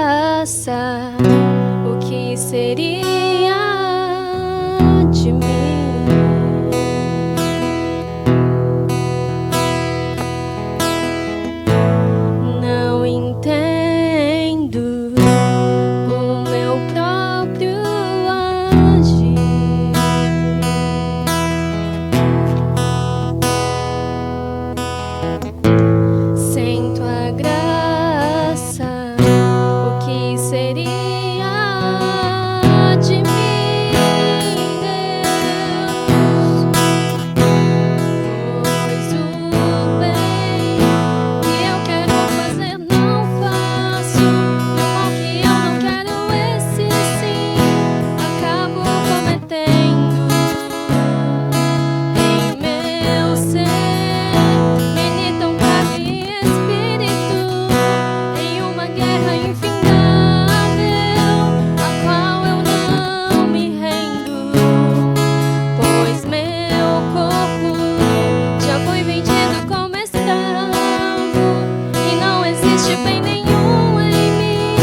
graça, o que seria de mim? Não entendo o meu próprio agir. Sem tua graça, o que seria de mim, Deus? Pois o bem que eu quero fazer não faço, e o mal que eu não quero, esse sim acabo cometendo. Em meu ser militam carne e espírito, em uma guerra infindável, a qual eu não me rendo. Pois meu corpo já foi vendido como escravo, e não existe bem nenhum em mim,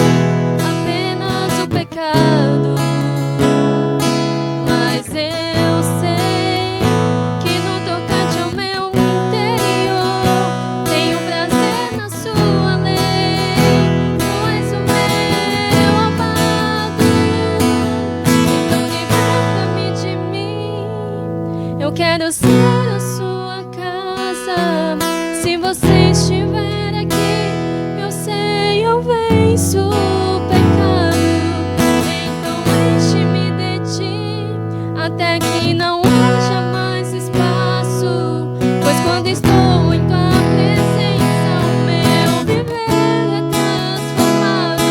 apenas o pecado. Mas eu sei que no tocante ao meu interior tenho prazer na sua lei. Tu és o meu amado, então liberta-me de mim. Eu quero ser a sua casa. Se você estiver aqui, eu sei, eu venço o pecado. Então enche-me de ti, até que não haja mais espaço. Pois quando estou em tua presença, o meu viver é transformado.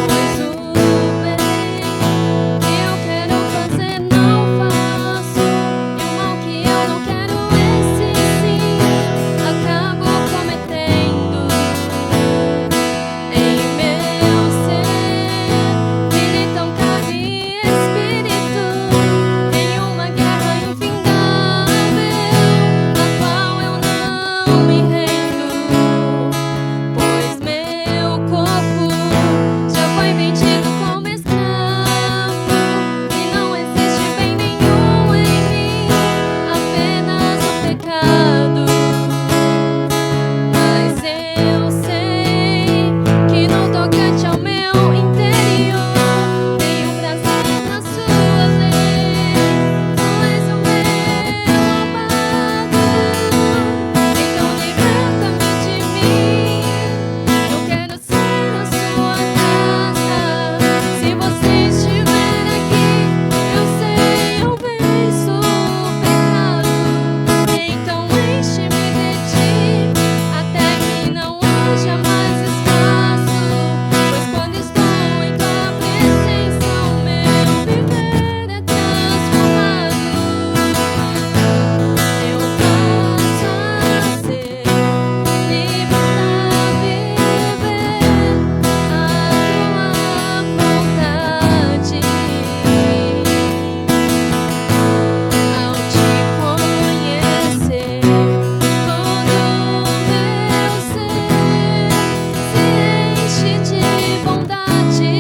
Pois o bem que eu quero fazer não faço, e o mal que eu não quero, esse sim acabo cometendo. Em meu ser militam carne e espírito, em uma guerra infindável, a qual eu não me rendo. Pois meu corpo já foi vendido como escravo, e não existe bem nenhum em mim, apenas o pecado. Mas eu sei que no tocante ao meu interior tenho prazer na sua lei. Tu és o meu amado, então liberta-me de mim. Eu quero ser a sua casa. Se você estiver aqui, eu sei, eu venço o pecado. Então enche-me de ti, até que não haja mais espaço. Pois quando estou em tua presença, o meu viver é transformado. Eu passo a ser livre para viver a tua vontade. Ao te conhecer, todo o meu ser se enche de bondade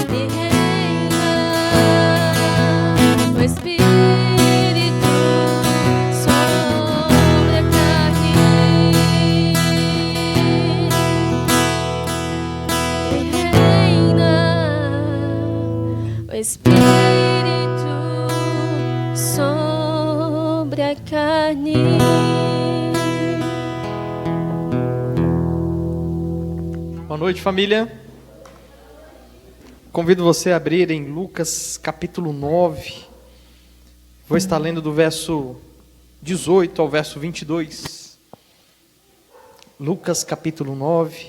e reina o Espírito sobre a carne. E reina o Espírito sobre a carne. Boa noite, família. Convido você a abrir em Lucas capítulo 9. Vou estar lendo do verso 18 ao verso 22. Lucas capítulo 9,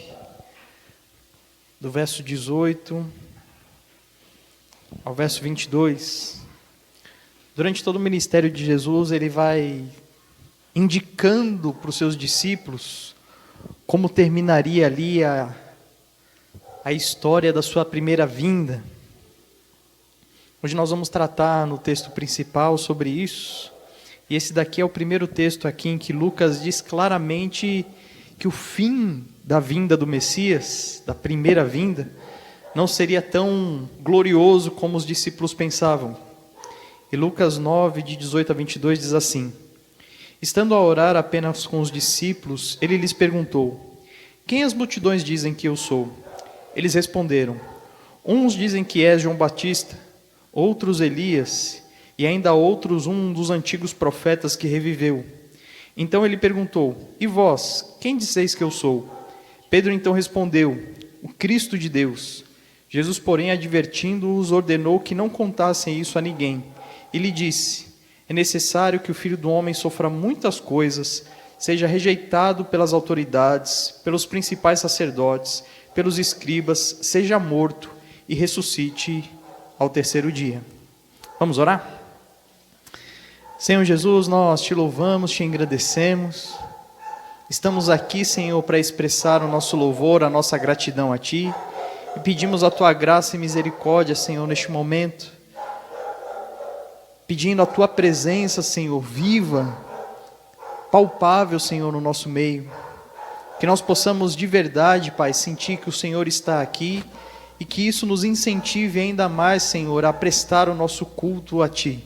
do verso 18 ao verso 22. Durante todo o ministério de Jesus, ele vai indicando para os seus discípulos como terminaria ali a história da sua primeira vinda. Hoje nós vamos tratar no texto principal sobre isso. E esse daqui é o primeiro texto aqui em que Lucas diz claramente que o fim da vinda do Messias, da primeira vinda, não seria tão glorioso como os discípulos pensavam. E Lucas 9, de 18 a 22 diz assim: Estando a orar apenas com os discípulos, ele lhes perguntou: Quem as multidões dizem que eu sou? Eles responderam: Uns dizem que és João Batista, outros Elias, e ainda outros um dos antigos profetas que reviveu. Então ele perguntou: E vós, quem disseis que eu sou? Pedro então respondeu: O Cristo de Deus. Jesus, porém, advertindo-os, ordenou que não contassem isso a ninguém. E lhe disse: É necessário que o Filho do Homem sofra muitas coisas, seja rejeitado pelas autoridades, pelos principais sacerdotes, pelos escribas, seja morto e ressuscite ao terceiro dia. Vamos orar? Senhor Jesus, nós te louvamos, te agradecemos. Estamos aqui, Senhor, para expressar o nosso louvor, a nossa gratidão a Ti. E pedimos a Tua graça e misericórdia, Senhor, neste momento. Pedindo a Tua presença, Senhor, viva, palpável, Senhor, no nosso meio. Que nós possamos de verdade, Pai, sentir que o Senhor está aqui e que isso nos incentive ainda mais, Senhor, a prestar o nosso culto a Ti.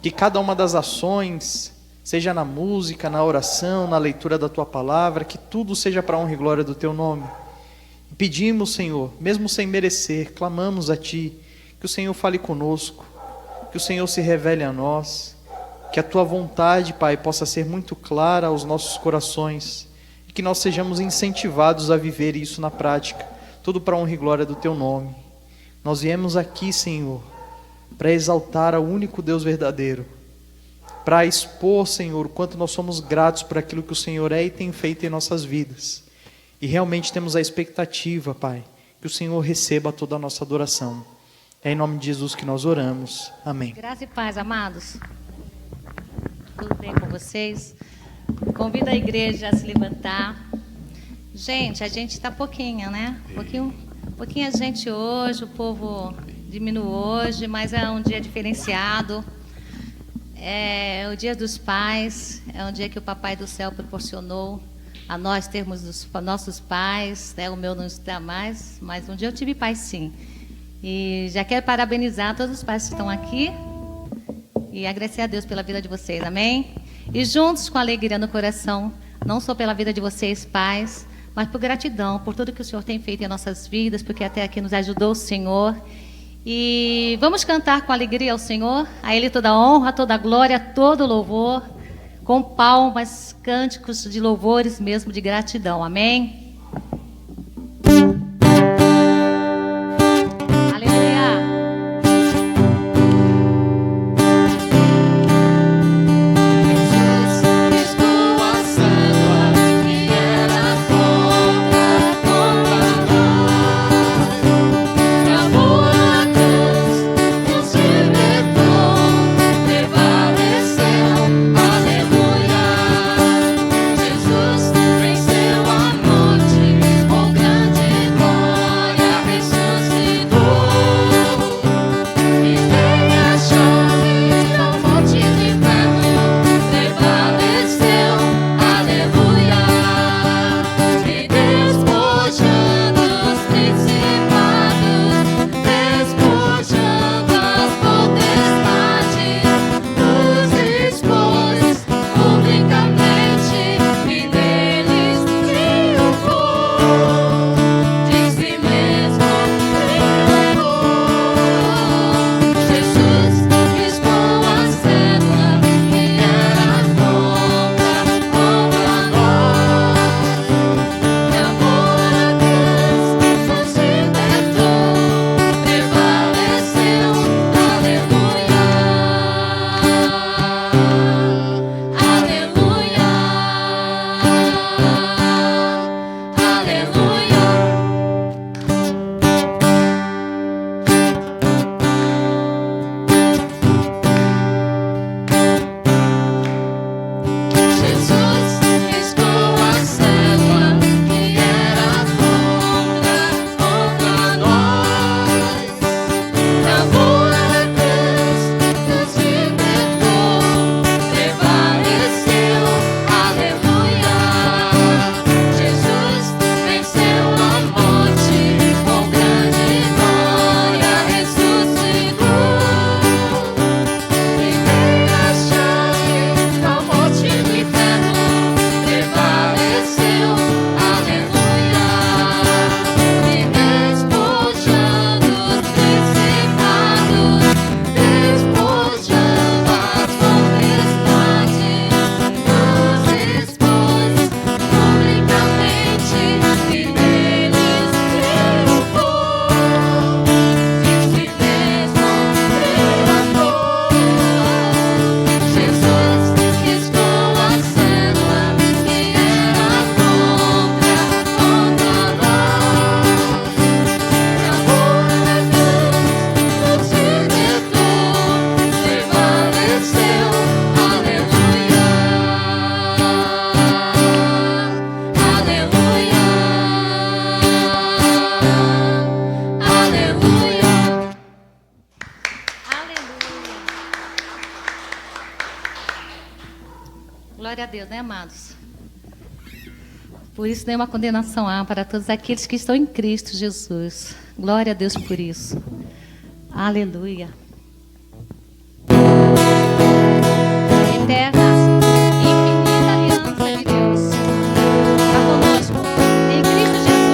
Que cada uma das ações, seja na música, na oração, na leitura da Tua palavra, que tudo seja para a honra e glória do Teu nome. E pedimos, Senhor, mesmo sem merecer, clamamos a Ti, que o Senhor fale conosco, que o Senhor se revele a nós, que a Tua vontade, Pai, possa ser muito clara aos nossos corações, e que nós sejamos incentivados a viver isso na prática, tudo para a honra e glória do Teu nome. Nós viemos aqui, Senhor, para exaltar ao único Deus verdadeiro, para expor, Senhor, o quanto nós somos gratos por aquilo que o Senhor é e tem feito em nossas vidas. E realmente temos a expectativa, Pai, que o Senhor receba toda a nossa adoração. É em nome de Jesus que nós oramos. Amém. Graça e paz, amados. Tudo bem com vocês? Convido a igreja a se levantar. Gente, a gente está pouquinho, né? Pouquinha gente hoje, o povo diminuiu hoje, mas é um dia diferenciado. É o dia dos pais, é um dia que o Papai do Céu proporcionou a nós termos os nossos pais, né? O meu não está mais, mas um dia eu tive pai sim. E já quero parabenizar todos os pais que estão aqui e agradecer a Deus pela vida de vocês, amém? E juntos com alegria no coração, não só pela vida de vocês, pais, mas por gratidão, por tudo que o Senhor tem feito em nossas vidas, porque até aqui nos ajudou o Senhor. E vamos cantar com alegria ao Senhor, a Ele toda a honra, toda a glória, todo o louvor, com palmas, cânticos de louvores mesmo, de gratidão, amém? Jesus venceu a morte. Glória a Deus, né, amados? Por isso, nenhuma condenação há para todos aqueles que estão em Cristo Jesus. Glória a Deus por isso. Aleluia. Eterna, infinita aliança de Deus está conosco em Cristo Jesus.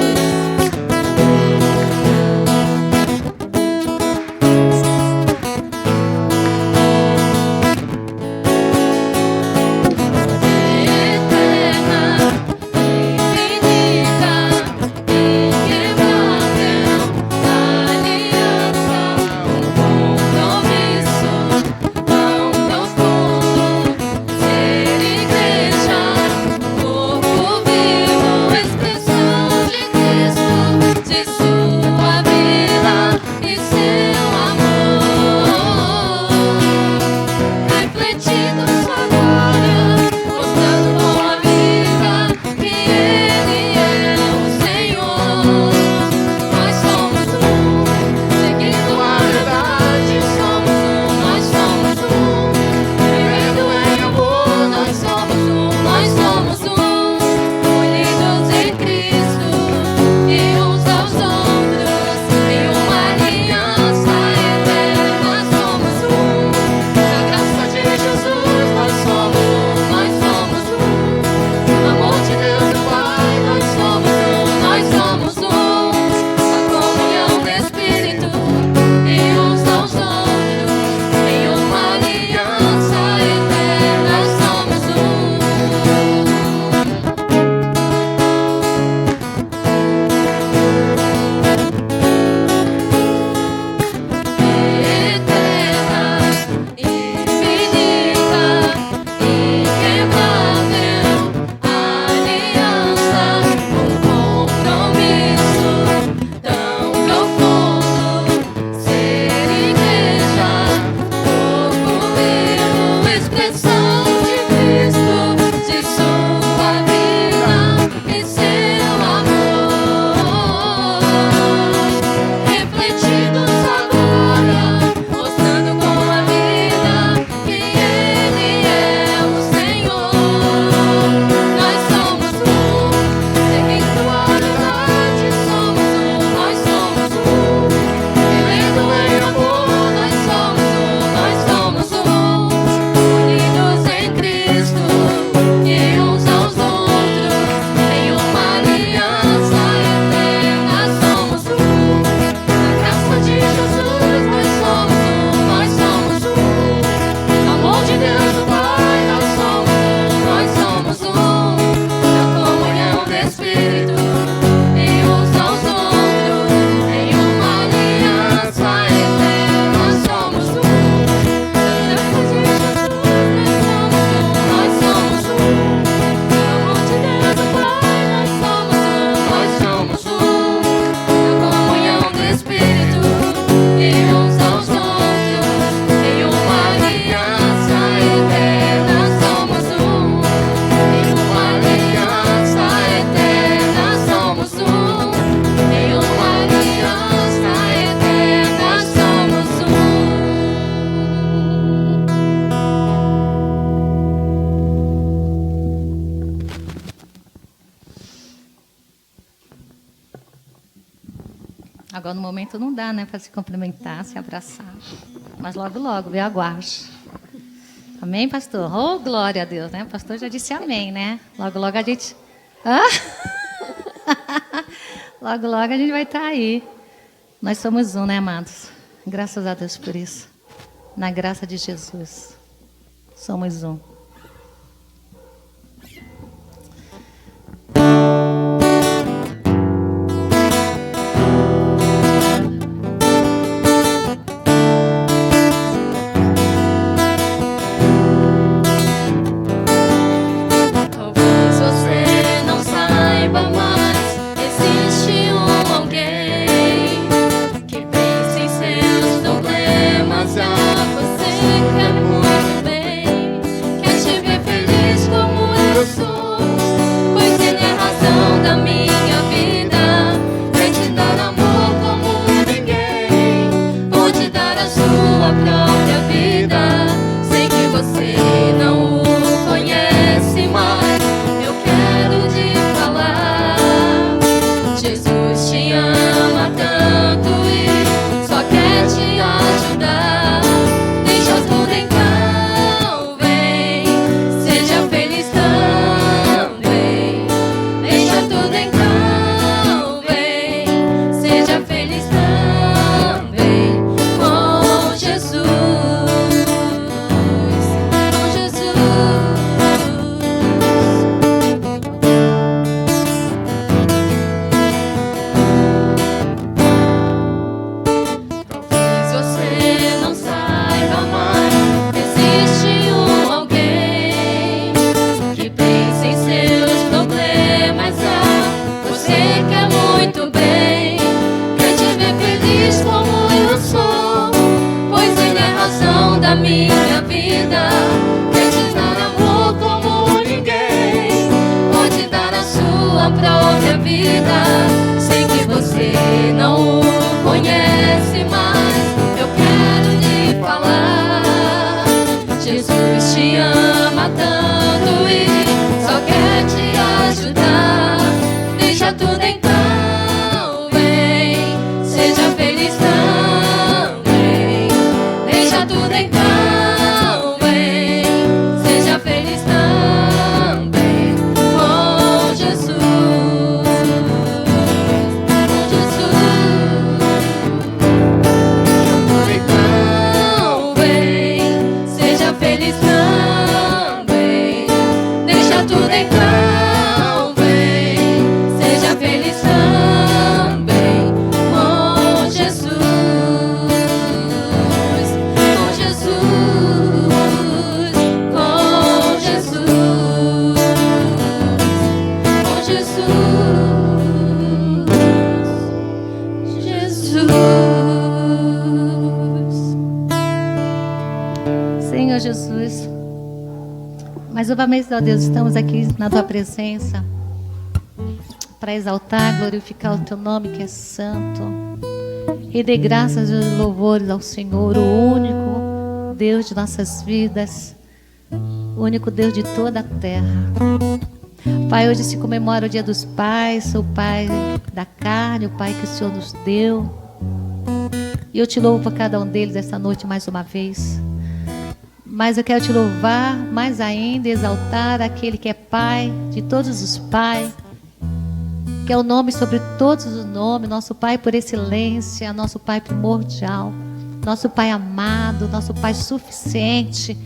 Agora, no momento, não dá, né, para se cumprimentar, se abraçar. Mas logo, logo, eu aguarde. Amém, pastor? Oh, glória a Deus, né? O pastor já disse amém, né? Logo, logo a gente... Logo, logo a gente vai estar aí. Nós somos um, né, amados? Graças a Deus por isso. Na graça de Jesus. Somos um. Você quer muito bem, quer vida. Sei que você não o conhece, mas eu quero lhe falar. Jesus te ama tanto e só quer te ajudar. Deixa tudo então, vem, seja feliz também. Deixa tudo então, vem, seja feliz também. Com Jesus, com Jesus. Então, vem, seja feliz também. Deixa tudo então, vem, seja feliz também. Com Jesus, com Jesus, com Jesus, com Jesus, Jesus. Senhor Jesus, mais uma vez, ó Deus, estamos aqui na Tua presença para exaltar, glorificar o Teu nome que é santo e dê graças e louvores ao Senhor, o único Deus de nossas vidas, o único Deus de toda a terra. Pai, hoje se comemora o Dia dos Pais, o Pai da carne, o Pai que o Senhor nos deu. E eu te louvo por cada um deles esta noite mais uma vez. Mas eu quero te louvar mais ainda, exaltar aquele que é Pai de todos os pais, que é o nome sobre todos os nomes, nosso Pai por excelência, nosso Pai primordial, nosso Pai amado, nosso Pai suficiente,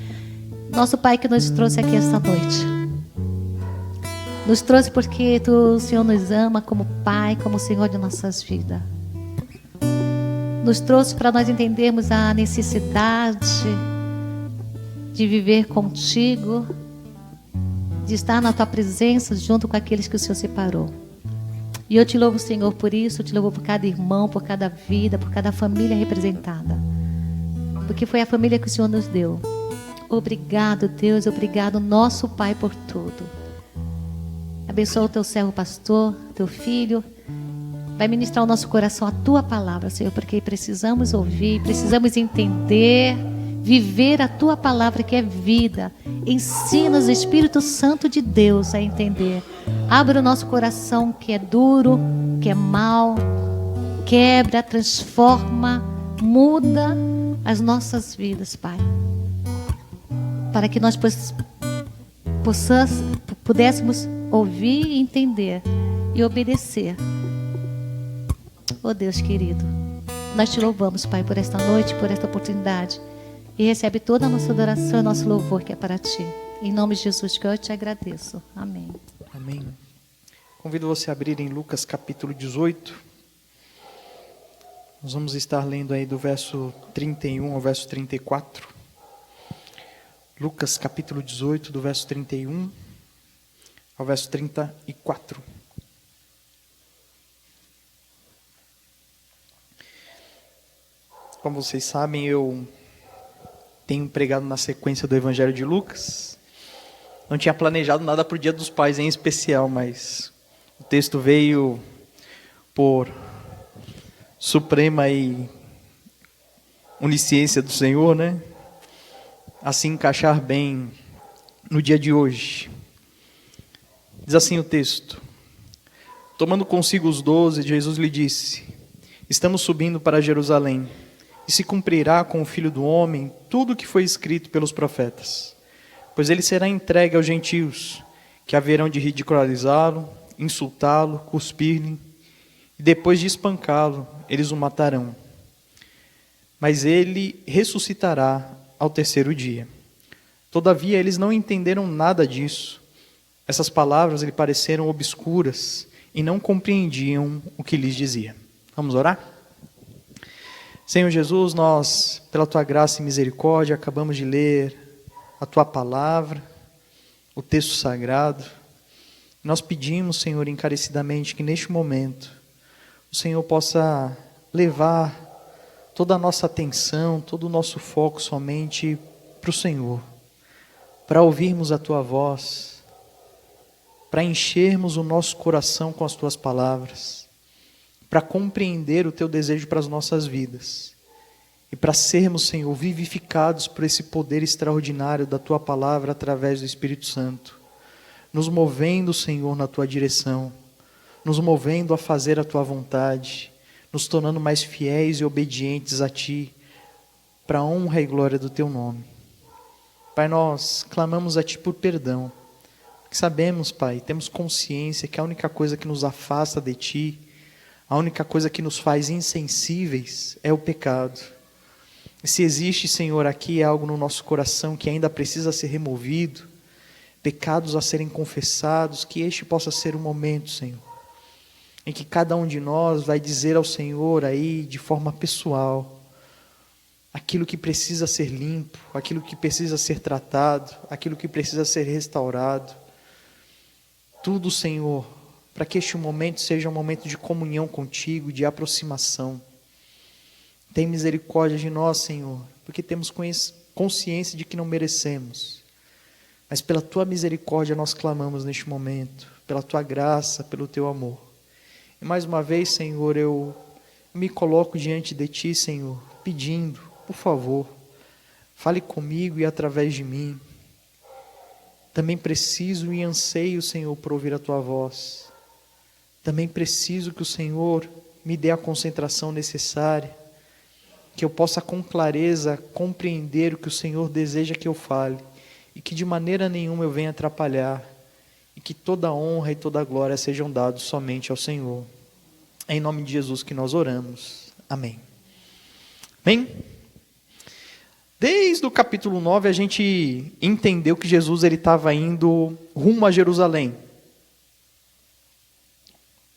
nosso Pai que nos trouxe aqui esta noite. Nos trouxe porque o Senhor nos ama como Pai, como Senhor de nossas vidas. Nos trouxe para nós entendermos a necessidade de viver contigo, de estar na tua presença junto com aqueles que o Senhor separou. E eu te louvo, Senhor, por isso. Eu te louvo por cada irmão, por cada vida, por cada família representada, porque foi a família que o Senhor nos deu. Obrigado, Deus, obrigado, nosso Pai, por tudo. Abençoa o teu servo pastor, teu filho. Vai ministrar o nosso coração a tua palavra, Senhor, porque precisamos ouvir, precisamos entender, viver a tua palavra que é vida. Ensina-nos, Espírito Santo de Deus, a entender. Abra o nosso coração que é duro, que é mau. Quebra, transforma, muda as nossas vidas, Pai. Para que nós pudéssemos ouvir e entender e obedecer. Oh Deus querido, nós te louvamos, Pai, por esta noite, por esta oportunidade. E recebe toda a nossa adoração e nosso louvor que é para ti. Em nome de Jesus que eu te agradeço. Amém. Amém. Convido você a abrir em Lucas capítulo 18. Nós vamos estar lendo aí do verso 31 ao verso 34. Lucas capítulo 18, do verso 31 ao verso 34. Como vocês sabem, eu tenho pregado na sequência do Evangelho de Lucas. Não tinha planejado nada para o Dia dos Pais em especial, mas o texto veio por suprema e onisciência do Senhor, né? Assim encaixar bem no dia de hoje. Diz assim o texto: tomando consigo os 12, Jesus lhe disse: estamos subindo para Jerusalém, e se cumprirá com o Filho do Homem tudo o que foi escrito pelos profetas. Pois ele será entregue aos gentios, que haverão de ridicularizá-lo, insultá-lo, cuspir-lhe, e depois de espancá-lo, eles o matarão. Mas ele ressuscitará ao terceiro dia. Todavia, eles não entenderam nada disso. Essas palavras lhe pareceram obscuras e não compreendiam o que lhes dizia. Vamos orar? Senhor Jesus, nós, pela Tua graça e misericórdia, acabamos de ler a Tua palavra, o texto sagrado. Nós pedimos, Senhor, encarecidamente que neste momento o Senhor possa levar toda a nossa atenção, todo o nosso foco somente para o Senhor, para ouvirmos a Tua voz, para enchermos o nosso coração com as Tuas palavras, para compreender o Teu desejo para as nossas vidas e para sermos, Senhor, vivificados por esse poder extraordinário da Tua palavra através do Espírito Santo, nos movendo, Senhor, na Tua direção, nos movendo a fazer a Tua vontade, nos tornando mais fiéis e obedientes a Ti, para a honra e glória do Teu nome. Pai, nós clamamos a Ti por perdão, porque sabemos, Pai, temos consciência que a única coisa que nos afasta de Ti, a única coisa que nos faz insensíveis é o pecado. E se existe, Senhor, aqui algo no nosso coração que ainda precisa ser removido, pecados a serem confessados, que este possa ser o momento, Senhor, em que cada um de nós vai dizer ao Senhor aí, de forma pessoal, aquilo que precisa ser limpo, aquilo que precisa ser tratado, aquilo que precisa ser restaurado. Tudo, Senhor, para que este momento seja um momento de comunhão contigo, de aproximação. Tem misericórdia de nós, Senhor, porque temos consciência de que não merecemos. Mas pela Tua misericórdia nós clamamos neste momento, pela Tua graça, pelo Teu amor. E mais uma vez, Senhor, eu me coloco diante de Ti, Senhor, pedindo, por favor, fale comigo e através de mim. Também preciso e anseio, Senhor, por ouvir a Tua voz. Também preciso que o Senhor me dê a concentração necessária, que eu possa com clareza compreender o que o Senhor deseja que eu fale, e que de maneira nenhuma eu venha atrapalhar, e que toda a honra e toda a glória sejam dados somente ao Senhor. É em nome de Jesus que nós oramos. Amém. Amém? Desde o capítulo 9 a gente entendeu que Jesus estava indo rumo a Jerusalém.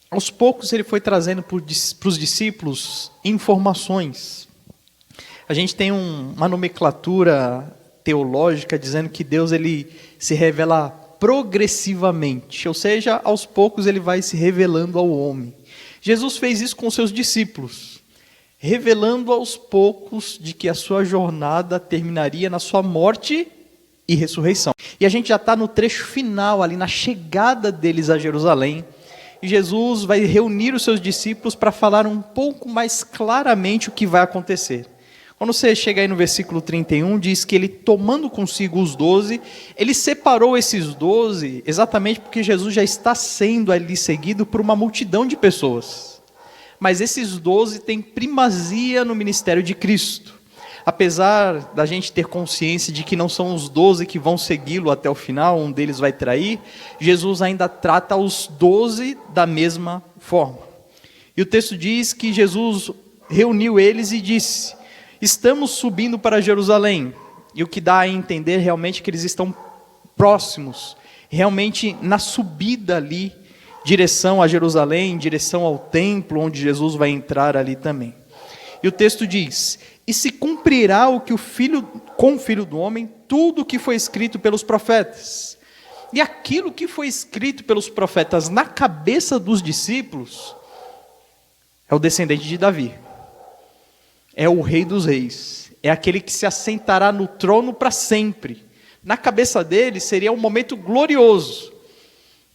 Aos poucos ele foi trazendo para os discípulos informações. A gente tem uma nomenclatura teológica dizendo que Deus ele se revela progressivamente, ou seja, aos poucos ele vai se revelando ao homem. Jesus fez isso com seus discípulos, revelando aos poucos de que a sua jornada terminaria na sua morte e ressurreição. E a gente já está no trecho final, ali na chegada deles a Jerusalém, e Jesus vai reunir os seus discípulos para falar um pouco mais claramente o que vai acontecer. Quando você chega aí no versículo 31, diz que ele, tomando consigo os 12, ele separou esses 12 exatamente porque Jesus já está sendo ali seguido por uma multidão de pessoas. Mas esses 12 têm primazia no ministério de Cristo. Apesar da gente ter consciência de que não são os 12 que vão segui-lo até o final, um deles vai trair, Jesus ainda trata os 12 da mesma forma. E o texto diz que Jesus reuniu eles e disse: estamos subindo para Jerusalém. E o que dá a entender realmente é que eles estão próximos, realmente na subida ali, direção a Jerusalém, direção ao templo, onde Jesus vai entrar ali também. E o texto diz: e se cumprirá o que com o Filho do Homem, tudo o que foi escrito pelos profetas. E aquilo que foi escrito pelos profetas na cabeça dos discípulos, é o descendente de Davi. É o Rei dos Reis, é aquele que se assentará no trono para sempre. Na cabeça dele seria um momento glorioso.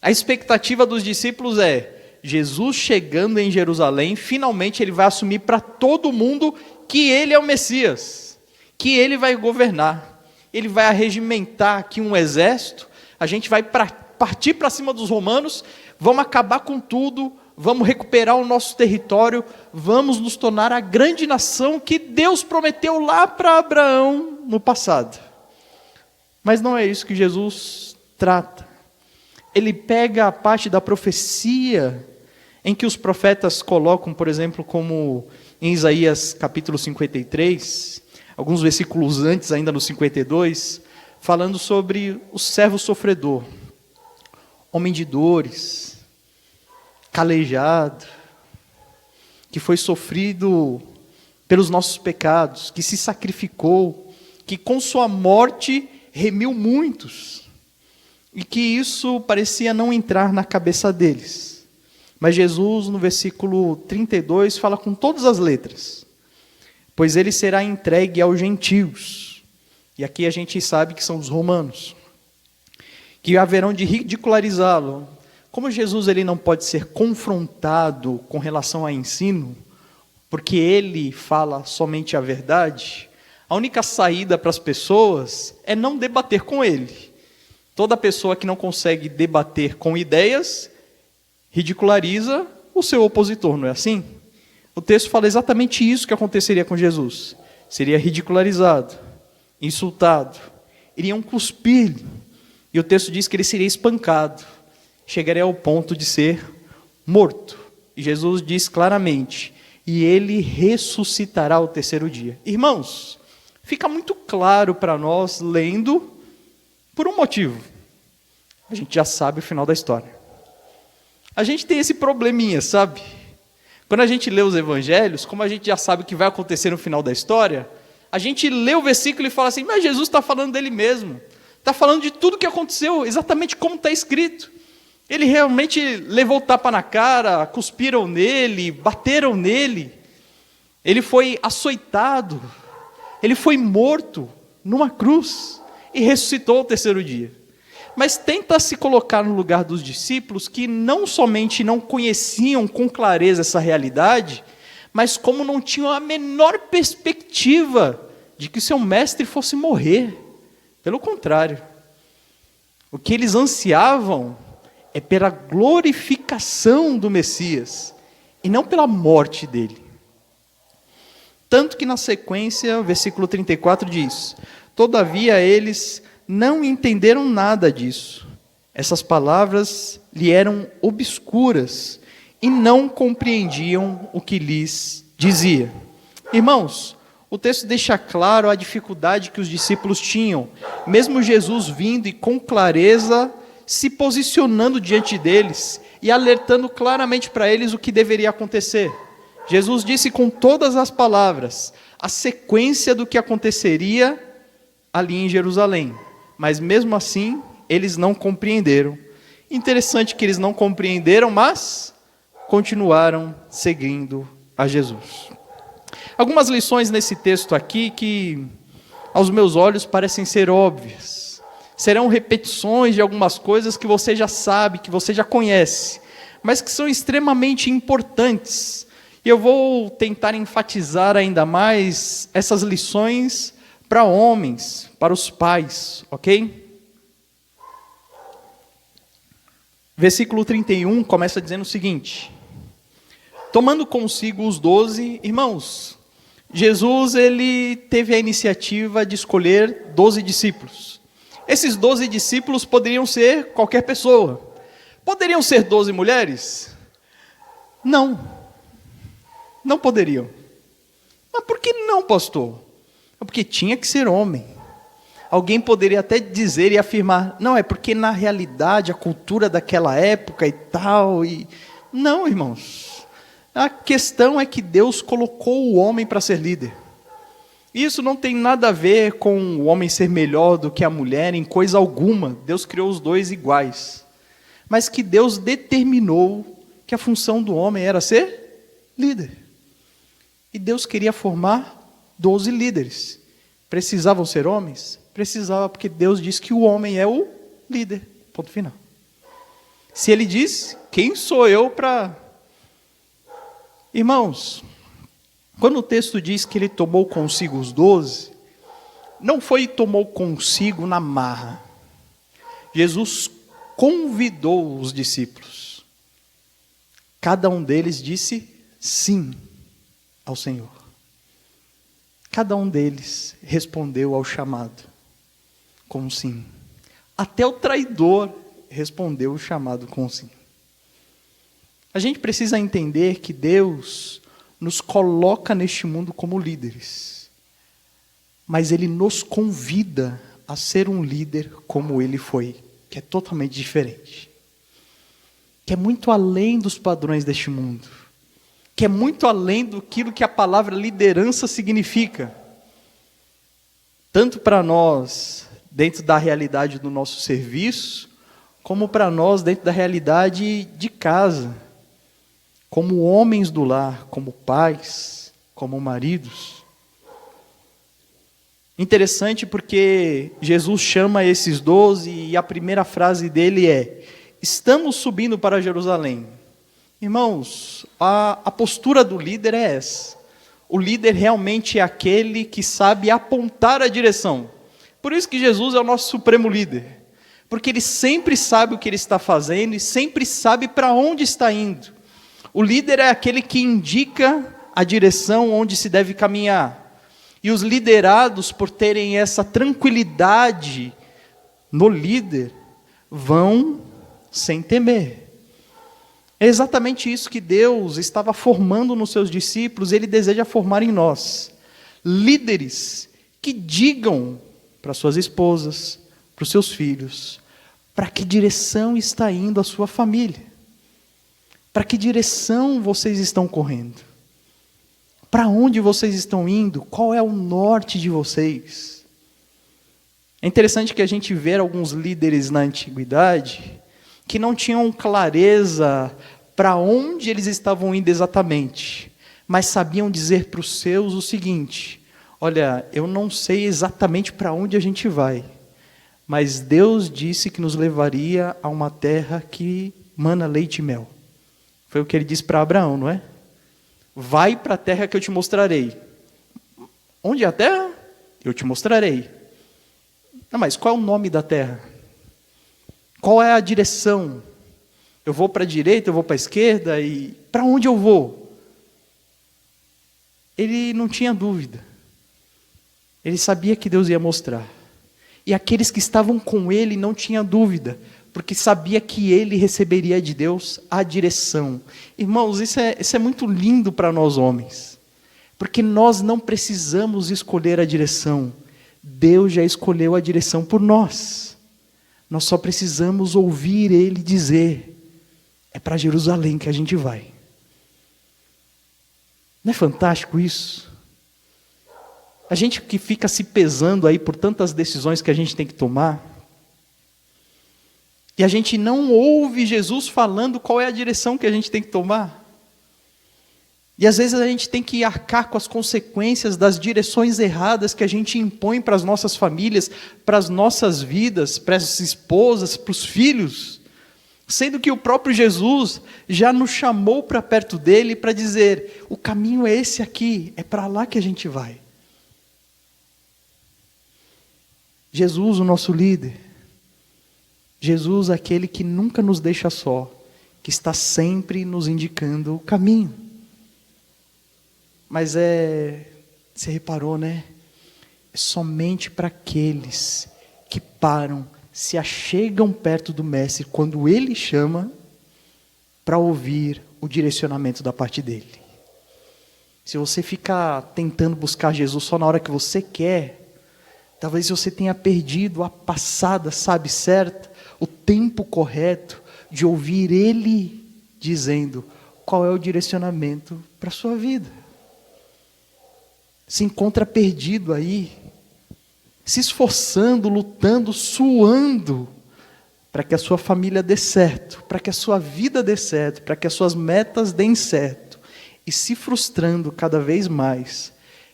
A expectativa dos discípulos é: Jesus chegando em Jerusalém, finalmente ele vai assumir para todo mundo que ele é o Messias, que ele vai governar, ele vai arregimentar aqui um exército, a gente vai partir para cima dos romanos, vamos acabar com tudo, vamos recuperar o nosso território, vamos nos tornar a grande nação que Deus prometeu lá para Abraão no passado. Mas não é isso que Jesus trata. Ele pega a parte da profecia em que os profetas colocam, por exemplo, como em Isaías capítulo 53, alguns versículos antes, ainda no 52, falando sobre o servo sofredor, homem de dores, calejado, que foi sofrido pelos nossos pecados, que se sacrificou, que com sua morte remiu muitos, e que isso parecia não entrar na cabeça deles. Mas Jesus, no versículo 32, fala com todas as letras: pois ele será entregue aos gentios. E aqui a gente sabe que são os romanos. que haverão de ridicularizá-lo. Como Jesus ele não pode ser confrontado com relação a ensino, porque ele fala somente a verdade, a única saída para as pessoas é não debater com ele. Toda pessoa que não consegue debater com ideias, ridiculariza o seu opositor, não é assim? O texto fala exatamente isso que aconteceria com Jesus. Seria ridicularizado, insultado, iriam cuspir, e o texto diz que ele seria espancado, chegaria ao ponto de ser morto. E Jesus diz claramente, e ele ressuscitará ao terceiro dia. Irmãos, fica muito claro para nós, lendo, por um motivo. A gente já sabe o final da história. A gente tem esse probleminha, sabe? Quando a gente lê os evangelhos, como a gente já sabe o que vai acontecer no final da história, a gente lê o versículo e fala assim, mas Jesus está falando dele mesmo. Está falando de tudo que aconteceu, exatamente como está escrito. Ele realmente levou tapa na cara, cuspiram nele, bateram nele. Ele foi açoitado, ele foi morto numa cruz e ressuscitou ao terceiro dia. Mas tenta se colocar no lugar dos discípulos que não somente não conheciam com clareza essa realidade, mas como não tinham a menor perspectiva de que seu mestre fosse morrer. Pelo contrário, o que eles ansiavam é pela glorificação do Messias, e não pela morte dele. Tanto que na sequência, o versículo 34 diz, todavia eles não entenderam nada disso. Essas palavras lhe eram obscuras, e não compreendiam o que lhes dizia. Irmãos, o texto deixa claro a dificuldade que os discípulos tinham, mesmo Jesus vindo e com clareza se posicionando diante deles e alertando claramente para eles o que deveria acontecer. Jesus disse com todas as palavras a sequência do que aconteceria ali em Jerusalém, mas mesmo assim eles não compreenderam. Interessante que eles não compreenderam, mas continuaram seguindo a Jesus. Algumas lições nesse texto aqui que, aos meus olhos, parecem ser óbvias. Serão repetições de algumas coisas que você já sabe, que você já conhece, mas que são extremamente importantes. E eu vou tentar enfatizar ainda mais essas lições para homens, para os pais, ok? Versículo 31 começa dizendo o seguinte: tomando consigo os 12, irmãos, Jesus ele teve a iniciativa de escolher 12 discípulos. Esses 12 discípulos poderiam ser qualquer pessoa. Poderiam ser 12 mulheres? Não. Não poderiam. Mas por que não, pastor? Porque tinha que ser homem. Alguém poderia até dizer e afirmar, não, é porque na realidade a cultura daquela época e tal, e... Não, irmãos. A questão é que Deus colocou o homem para ser líder. Isso não tem nada a ver com o homem ser melhor do que a mulher em coisa alguma. Deus criou os dois iguais. Mas que Deus determinou que a função do homem era ser líder. E Deus queria formar 12 líderes. Precisavam ser homens? Precisava, porque Deus diz que o homem é o líder. Ponto final. Se ele diz, quem sou eu para... Irmãos, quando o texto diz que ele tomou consigo os 12, não foi tomou consigo na marra. Jesus convidou os discípulos. Cada um deles disse sim ao Senhor. Cada um deles respondeu ao chamado com sim. Até o traidor respondeu o chamado com sim. A gente precisa entender que Deus nos coloca neste mundo como líderes, mas Ele nos convida a ser um líder como Ele foi, que é totalmente diferente, que é muito além dos padrões deste mundo, que é muito além daquilo que a palavra liderança significa, tanto para nós, dentro da realidade do nosso serviço, como para nós dentro da realidade de casa, como homens do lar, como pais, como maridos. Interessante porque Jesus chama esses 12 e a primeira frase dele é: estamos subindo para Jerusalém. Irmãos, a postura do líder é essa. O líder realmente é aquele que sabe apontar a direção. Por isso que Jesus é o nosso supremo líder. Porque ele sempre sabe o que ele está fazendo e sempre sabe para onde está indo. O líder é aquele que indica a direção onde se deve caminhar. E os liderados, por terem essa tranquilidade no líder, vão sem temer. É exatamente isso que Deus estava formando nos seus discípulos, Ele deseja formar em nós. Líderes que digam para suas esposas, para os seus filhos, para que direção está indo a sua família. Para que direção vocês estão correndo. Para onde vocês estão indo? Qual é o norte de vocês? É interessante que a gente vê alguns líderes na antiguidade que não tinham clareza para onde eles estavam indo exatamente, mas sabiam dizer para os seus o seguinte: olha, eu não sei exatamente para onde a gente vai, mas Deus disse que nos levaria a uma terra que mana leite e mel. Foi o que ele disse para Abraão, não é? Vai para a terra que eu te mostrarei. Onde é a terra? Eu te mostrarei. Não, mas qual é o nome da terra? Qual é a direção? Eu vou para a direita, eu vou para a esquerda, e para onde eu vou? Ele não tinha dúvida. Ele sabia que Deus ia mostrar. E aqueles que estavam com ele não tinham dúvida, porque sabia que ele receberia de Deus a direção. Irmãos, isso é muito lindo para nós homens, porque nós não precisamos escolher a direção. Deus já escolheu a direção por nós. Nós só precisamos ouvir Ele dizer: é para Jerusalém que a gente vai. Não é fantástico isso? A gente que fica se pesando aí por tantas decisões que a gente tem que tomar, e a gente não ouve Jesus falando qual é a direção que a gente tem que tomar. E às vezes a gente tem que arcar com as consequências das direções erradas que a gente impõe para as nossas famílias, para as nossas vidas, para as esposas, para os filhos. Sendo que o próprio Jesus já nos chamou para perto dele para dizer: o caminho é esse aqui, é para lá que a gente vai. Jesus, o nosso líder. Jesus, aquele que nunca nos deixa só, que está sempre nos indicando o caminho. Mas você reparou, né? É somente para aqueles que param, se achegam perto do Mestre, quando Ele chama, para ouvir o direcionamento da parte dele. Se você ficar tentando buscar Jesus só na hora que você quer, talvez você tenha perdido a passada, sabe, certa, o tempo correto de ouvir Ele dizendo qual é o direcionamento para a sua vida. Se encontra perdido aí, se esforçando, lutando, suando, para que a sua família dê certo, para que a sua vida dê certo, para que as suas metas deem certo, e se frustrando cada vez mais,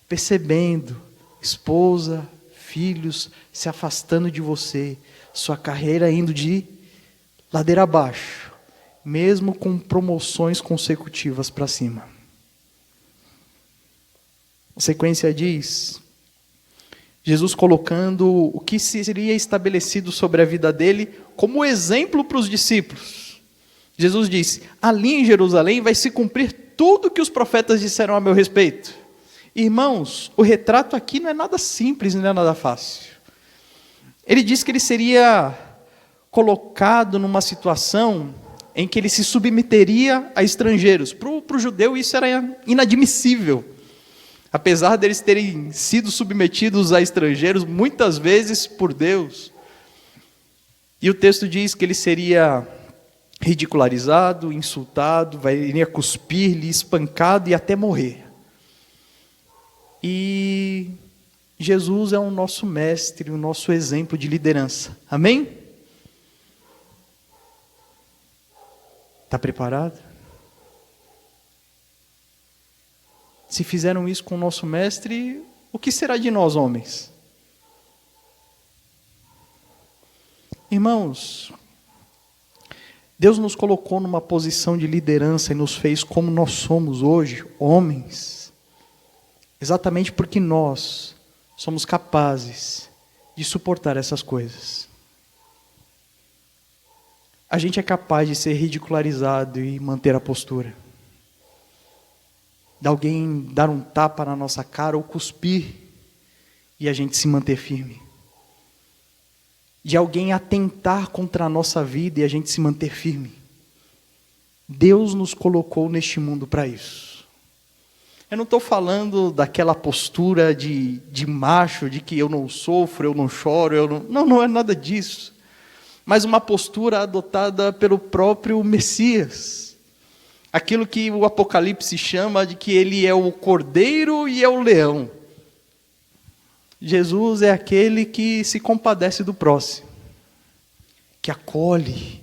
percebendo esposa, filhos se afastando de você, sua carreira indo de ladeira abaixo, mesmo com promoções consecutivas para cima. A sequência diz: Jesus colocando o que seria estabelecido sobre a vida dele como exemplo para os discípulos. Jesus disse: ali em Jerusalém vai se cumprir tudo que os profetas disseram a meu respeito. Irmãos, o retrato aqui não é nada simples, não é nada fácil. Ele disse que ele seria colocado numa situação em que ele se submeteria a estrangeiros. Para o judeu isso era inadmissível. Apesar deles terem sido submetidos a estrangeiros muitas vezes por Deus. E o texto diz que ele seria ridicularizado, insultado, iria cuspir-lhe, espancado e até morrer. E Jesus é o nosso mestre, o nosso exemplo de liderança. Amém? Está preparado? Se fizeram isso com o nosso mestre, o que será de nós, homens? Irmãos, Deus nos colocou numa posição de liderança e nos fez como nós somos hoje, homens, exatamente porque nós somos capazes de suportar essas coisas. A gente é capaz de ser ridicularizado e manter a postura. De alguém dar um tapa na nossa cara ou cuspir e a gente se manter firme. De alguém atentar contra a nossa vida e a gente se manter firme. Deus nos colocou neste mundo para isso. Eu não estou falando daquela postura de macho, de que eu não sofro, eu não choro, não é nada disso. Mas uma postura adotada pelo próprio Messias. Aquilo que o Apocalipse chama de que ele é o cordeiro e é o leão. Jesus é aquele que se compadece do próximo, que acolhe,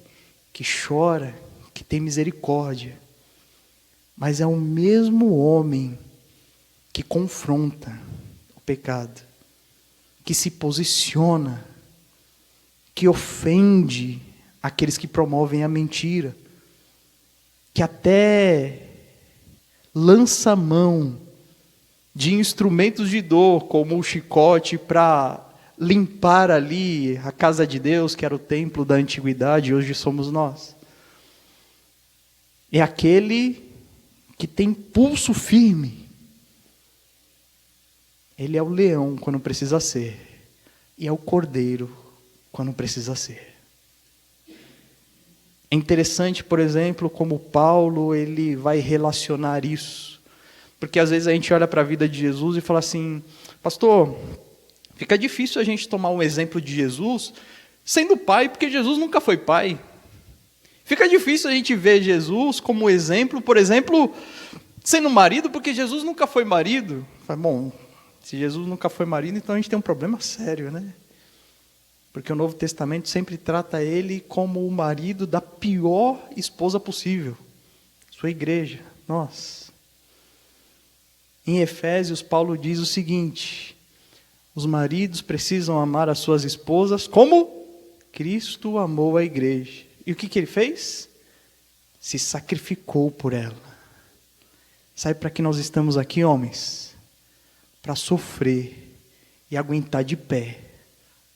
que chora, que tem misericórdia. Mas é o mesmo homem que confronta o pecado, que se posiciona, que ofende aqueles que promovem a mentira, que até lança mão de instrumentos de dor, como o chicote, para limpar ali a casa de Deus, que era o templo da antiguidade, e hoje somos nós. É aquele que tem pulso firme. Ele é o leão quando precisa ser, e é o cordeiro quando precisa ser. É interessante, por exemplo, como Paulo ele vai relacionar isso. Porque às vezes a gente olha para a vida de Jesus e fala assim, pastor, fica difícil a gente tomar um exemplo de Jesus sendo pai, porque Jesus nunca foi pai. Fica difícil a gente ver Jesus como exemplo, por exemplo, sendo marido, porque Jesus nunca foi marido. Bom, se Jesus nunca foi marido, então a gente tem um problema sério, né? Porque o Novo Testamento sempre trata ele como o marido da pior esposa possível. Sua igreja, nós. Em Efésios, Paulo diz o seguinte: os maridos precisam amar as suas esposas como Cristo amou a igreja. E o que ele fez? Se sacrificou por ela. Sabe para que nós estamos aqui, homens? Para sofrer e aguentar de pé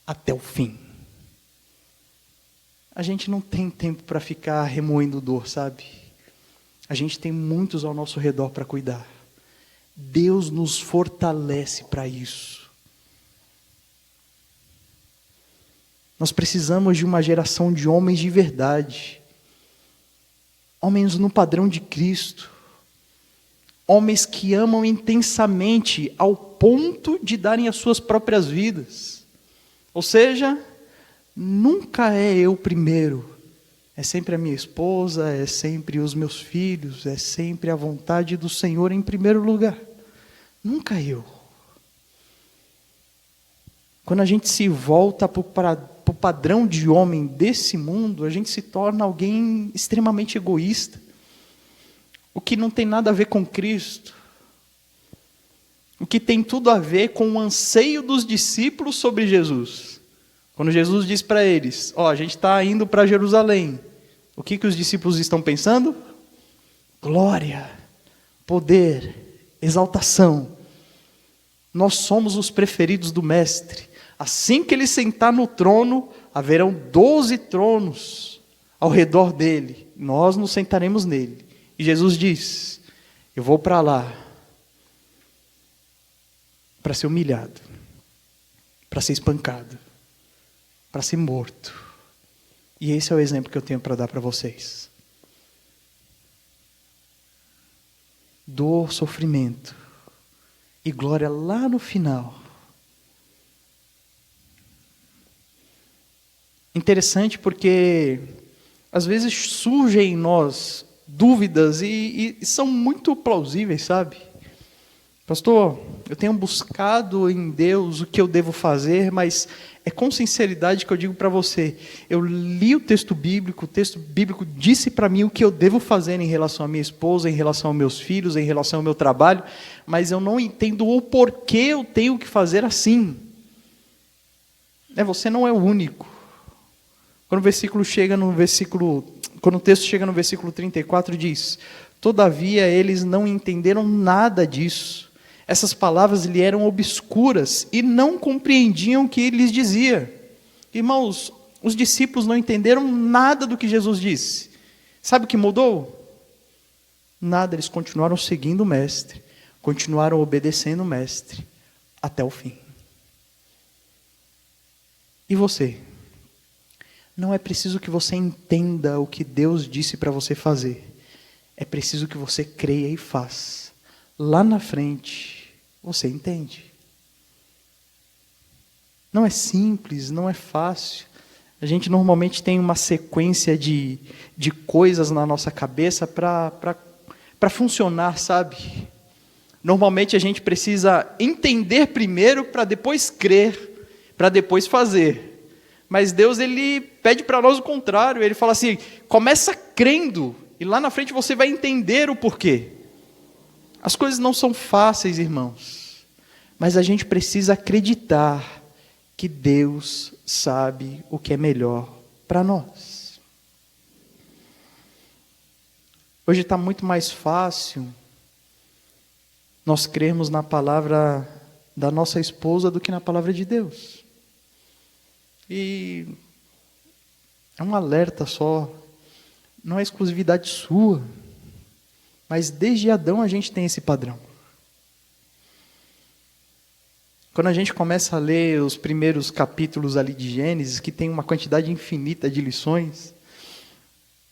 até o fim. A gente não tem tempo para ficar remoendo dor, sabe? A gente tem muitos ao nosso redor para cuidar. Deus nos fortalece para isso. Nós precisamos de uma geração de homens de verdade. Homens no padrão de Cristo. Homens que amam intensamente ao ponto de darem as suas próprias vidas. Ou seja, nunca é eu primeiro. É sempre a minha esposa, é sempre os meus filhos, é sempre a vontade do Senhor em primeiro lugar. Nunca eu. Quando a gente se volta para o padrão de homem desse mundo, a gente se torna alguém extremamente egoísta. O que não tem nada a ver com Cristo. O que tem tudo a ver com o anseio dos discípulos sobre Jesus. Quando Jesus diz para eles, a gente está indo para Jerusalém. O que os discípulos estão pensando? Glória, poder, exaltação. Nós somos os preferidos do Mestre. Assim que ele sentar no trono, haverão 12 tronos ao redor dele. Nós nos sentaremos nele. E Jesus diz, eu vou para lá para ser humilhado, para ser espancado, para ser morto. E esse é o exemplo que eu tenho para dar para vocês. Dor, sofrimento e glória lá no final. Interessante porque às vezes surgem em nós dúvidas e são muito plausíveis, sabe? Pastor, eu tenho buscado em Deus o que eu devo fazer, mas é com sinceridade que eu digo para você, eu li o texto bíblico disse para mim o que eu devo fazer em relação à minha esposa, em relação aos meus filhos, em relação ao meu trabalho, mas eu não entendo o porquê eu tenho que fazer assim. Você não é o único. Quando o texto chega no versículo 34, diz: todavia eles não entenderam nada disso. Essas palavras lhe eram obscuras e não compreendiam o que ele lhes dizia. Irmãos, os discípulos não entenderam nada do que Jesus disse. Sabe o que mudou? Nada, eles continuaram seguindo o Mestre, continuaram obedecendo o Mestre até o fim. E você? Não é preciso que você entenda o que Deus disse para você fazer. É preciso que você creia e faça. Lá na frente, você entende. Não é simples, não é fácil. A gente normalmente tem uma sequência de coisas na nossa cabeça para funcionar, sabe? Normalmente a gente precisa entender primeiro para depois crer, para depois fazer. Mas Deus, Ele pede para nós o contrário. Ele fala assim, começa crendo e lá na frente você vai entender o porquê. As coisas não são fáceis, irmãos. Mas a gente precisa acreditar que Deus sabe o que é melhor para nós. Hoje está muito mais fácil nós crermos na palavra da nossa esposa do que na palavra de Deus. E é um alerta só, não é exclusividade sua, mas desde Adão a gente tem esse padrão. Quando a gente começa a ler os primeiros capítulos ali de Gênesis, que tem uma quantidade infinita de lições,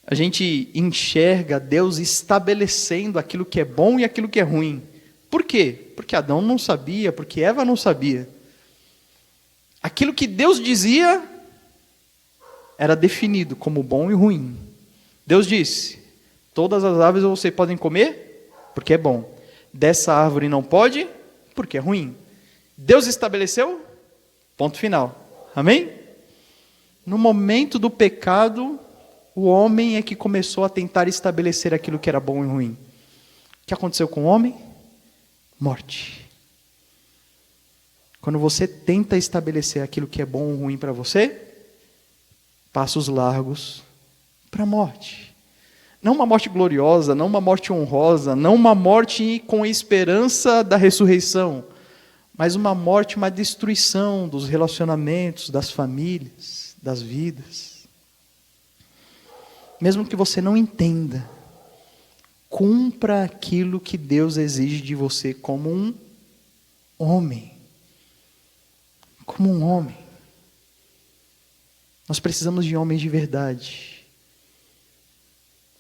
a gente enxerga Deus estabelecendo aquilo que é bom e aquilo que é ruim. Por quê? Porque Adão não sabia, porque Eva não sabia. Aquilo que Deus dizia era definido como bom e ruim. Deus disse, todas as árvores vocês podem comer, porque é bom. Dessa árvore não pode, porque é ruim. Deus estabeleceu, ponto final. Amém? No momento do pecado, o homem é que começou a tentar estabelecer aquilo que era bom e ruim. O que aconteceu com o homem? Morte. Quando você tenta estabelecer aquilo que é bom ou ruim para você, passos largos para a morte. Não uma morte gloriosa, não uma morte honrosa, não uma morte com esperança da ressurreição, mas uma morte, uma destruição dos relacionamentos, das famílias, das vidas. Mesmo que você não entenda, cumpra aquilo que Deus exige de você como um homem. Como um homem. Nós precisamos de homens de verdade.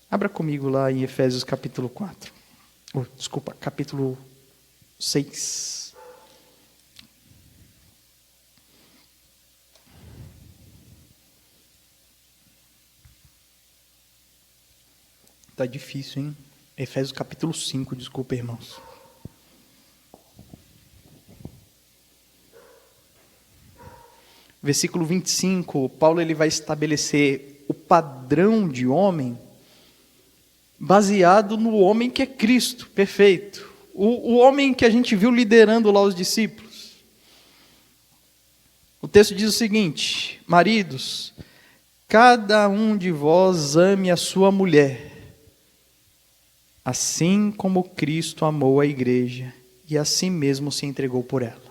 Abra comigo lá em Efésios capítulo 4. Capítulo 6. Está difícil, hein? Efésios capítulo 5, desculpa, irmãos. Versículo 25, Paulo ele vai estabelecer o padrão de homem baseado no homem que é Cristo, perfeito. O homem que a gente viu liderando lá os discípulos. O texto diz o seguinte, maridos, cada um de vós ame a sua mulher, assim como Cristo amou a igreja e a si mesmo se entregou por ela.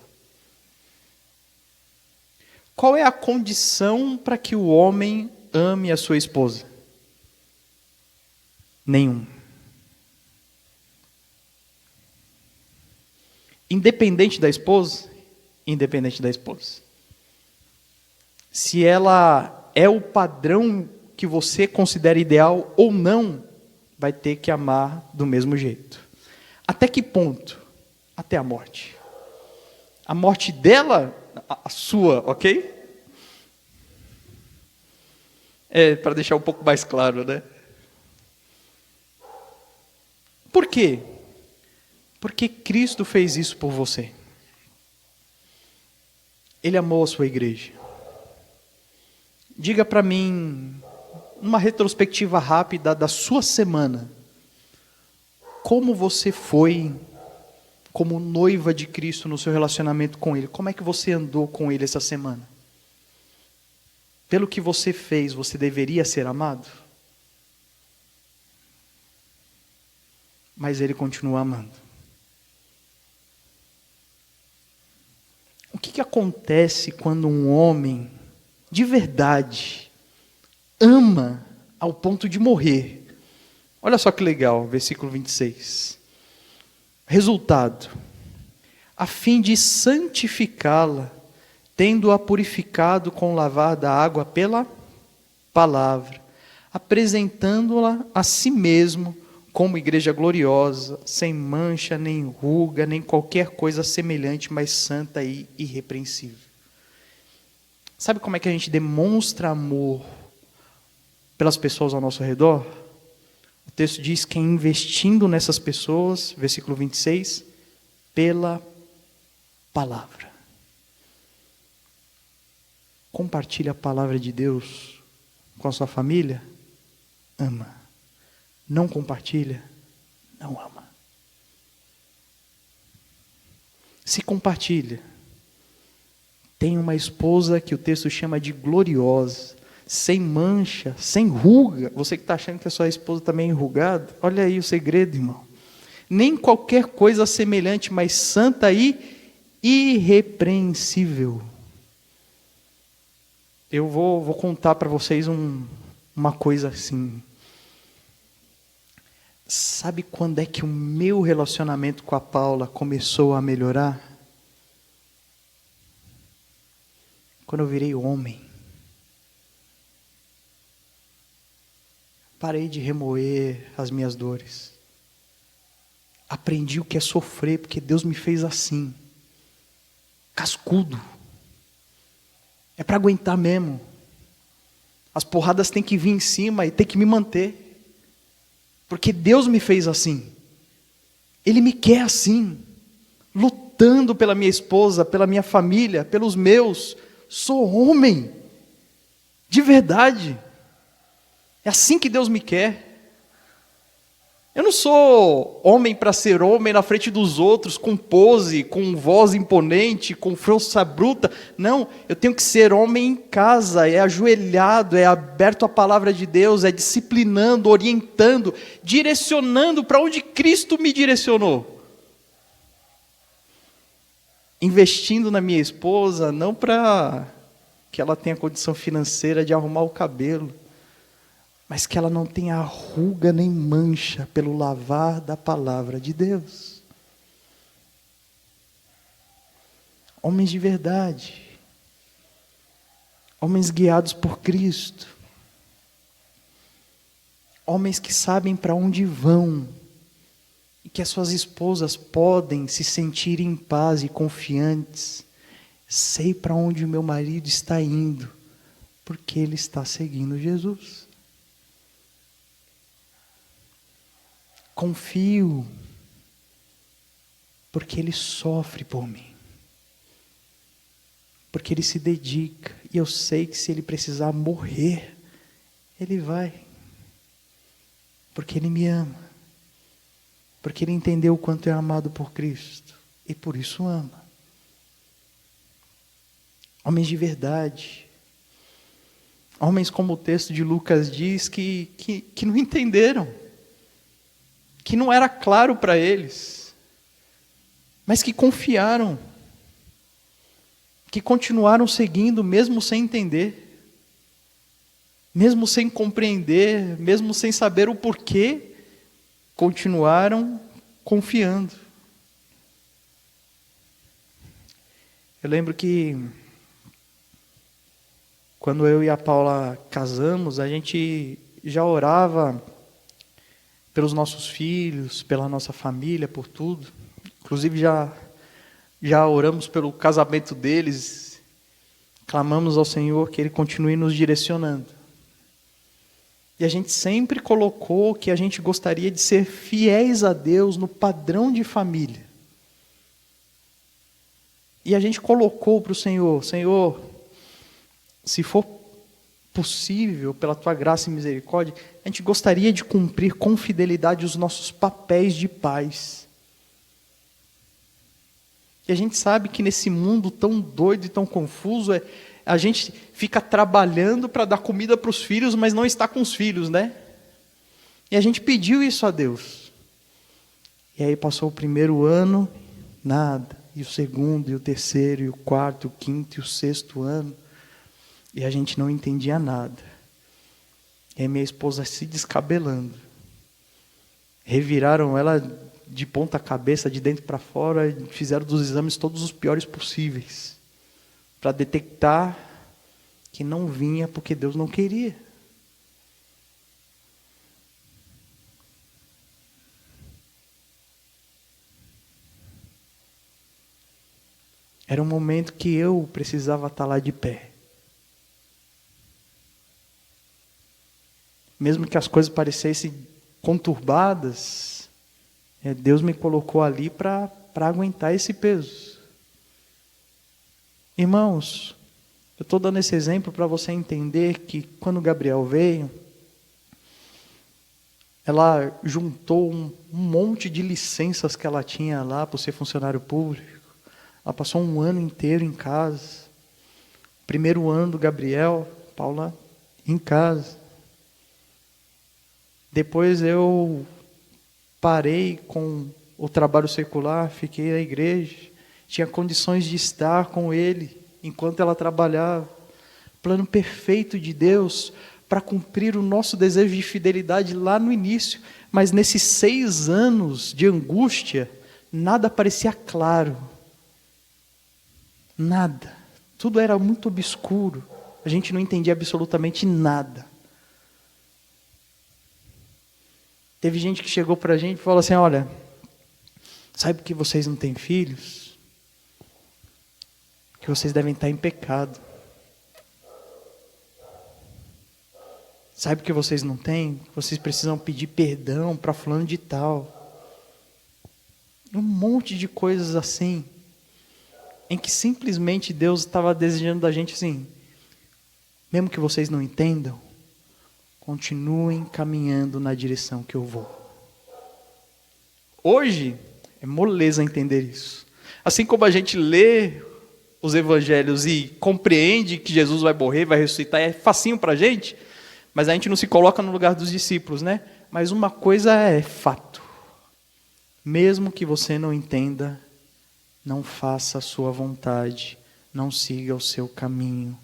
Qual é a condição para que o homem ame a sua esposa? Nenhum. Independente da esposa, independente da esposa. Se ela é o padrão que você considera ideal ou não, vai ter que amar do mesmo jeito. Até que ponto? Até a morte. A morte dela, a sua, ok? Para deixar um pouco mais claro, né? Por quê? Porque Cristo fez isso por você. Ele amou a sua igreja. Diga para mim, uma retrospectiva rápida da sua semana. Como você foi como noiva de Cristo no seu relacionamento com Ele? Como é que você andou com Ele essa semana? pelo que você fez, você deveria ser amado? Mas ele continua amando. O que acontece quando um homem, de verdade, ama ao ponto de morrer? Olha só que legal, versículo 26. Resultado: a fim de santificá-la, tendo-a purificado com o lavar da água pela palavra, apresentando-la a si mesmo como igreja gloriosa, sem mancha, nem ruga, nem qualquer coisa semelhante, mas santa e irrepreensível. Sabe como é que a gente demonstra amor pelas pessoas ao nosso redor? O texto diz que é investindo nessas pessoas, versículo 26, pela palavra. Compartilha a palavra de Deus com a sua família, ama. Não compartilha, não ama. Se compartilha, tem uma esposa que o texto chama de gloriosa, sem mancha, sem ruga. Você que está achando que a sua esposa também é enrugada, olha aí o segredo, irmão. Nem qualquer coisa semelhante, mas santa e irrepreensível. Eu vou contar para vocês uma coisa assim. Sabe quando é que o meu relacionamento com a Paula começou a melhorar? Quando eu virei homem. Parei de remoer as minhas dores. Aprendi o que é sofrer, porque Deus me fez assim. Cascudo. É para aguentar mesmo. As porradas têm que vir em cima e tem que me manter. Porque Deus me fez assim. Ele me quer assim. Lutando pela minha esposa, pela minha família, pelos meus. Sou homem. De verdade. É assim que Deus me quer. Eu não sou homem para ser homem na frente dos outros, com pose, com voz imponente, com força bruta. Não, eu tenho que ser homem em casa, é ajoelhado, é aberto à palavra de Deus, é disciplinando, orientando, direcionando para onde Cristo me direcionou. Investindo na minha esposa, não para que ela tenha condição financeira de arrumar o cabelo, mas que ela não tenha ruga nem mancha pelo lavar da palavra de Deus. Homens de verdade, homens guiados por Cristo, homens que sabem para onde vão, e que as suas esposas podem se sentir em paz e confiantes. Sei para onde o meu marido está indo, porque ele está seguindo Jesus. Confio, porque ele sofre por mim, porque ele se dedica, e eu sei que se ele precisar morrer, ele vai, porque ele me ama, porque ele entendeu o quanto é amado por Cristo, e por isso ama. Homens de verdade, homens como o texto de Lucas diz, que não entenderam, que não era claro para eles, mas que confiaram, que continuaram seguindo mesmo sem entender, mesmo sem compreender, mesmo sem saber o porquê, continuaram confiando. Eu lembro que quando eu e a Paula casamos, a gente já orava pelos nossos filhos, pela nossa família, por tudo. Inclusive já oramos pelo casamento deles. Clamamos ao Senhor que Ele continue nos direcionando. E a gente sempre colocou que a gente gostaria de ser fiéis a Deus no padrão de família. E a gente colocou para o Senhor: Senhor, se for possível, pela Tua graça e misericórdia, a gente gostaria de cumprir com fidelidade os nossos papéis de pais. E a gente sabe que nesse mundo tão doido e tão confuso, a gente fica trabalhando para dar comida para os filhos, mas não está com os filhos, né? E a gente pediu isso a Deus. E aí passou o primeiro ano, nada. E o segundo, e o terceiro, e o quarto, e o quinto, e o sexto ano. E a gente não entendia nada. E aí minha esposa se descabelando. Reviraram ela de ponta cabeça, de dentro para fora, e fizeram dos exames todos os piores possíveis. Para detectar que não vinha porque Deus não queria. Era um momento que eu precisava estar lá de pé. Mesmo que as coisas parecessem conturbadas, Deus me colocou ali para aguentar esse peso. Irmãos, eu estou dando esse exemplo para você entender que quando Gabriel veio, ela juntou um monte de licenças que ela tinha lá por ser funcionário público. Ela passou um ano inteiro em casa. Primeiro ano do Gabriel, Paula em casa. Depois eu parei com o trabalho secular, fiquei na igreja. Tinha condições de estar com ele enquanto ela trabalhava. Plano perfeito de Deus para cumprir o nosso desejo de fidelidade lá no início. Mas nesses 6 anos de angústia, nada parecia claro. Nada. Tudo era muito obscuro. A gente não entendia absolutamente nada. Teve gente que chegou para a gente e falou assim, olha, sabe por que vocês não têm filhos? Que vocês devem estar em pecado. Sabe por que vocês não têm? Vocês precisam pedir perdão para fulano de tal. Um monte de coisas assim. Em que simplesmente Deus estava desejando da gente assim, mesmo que vocês não entendam, continuem caminhando na direção que eu vou. Hoje, é moleza entender isso. Assim como a gente lê os evangelhos e compreende que Jesus vai morrer, vai ressuscitar, é facinho para a gente, mas a gente não se coloca no lugar dos discípulos, né? Mas uma coisa é fato. Mesmo que você não entenda, não faça a sua vontade, não siga o seu caminho,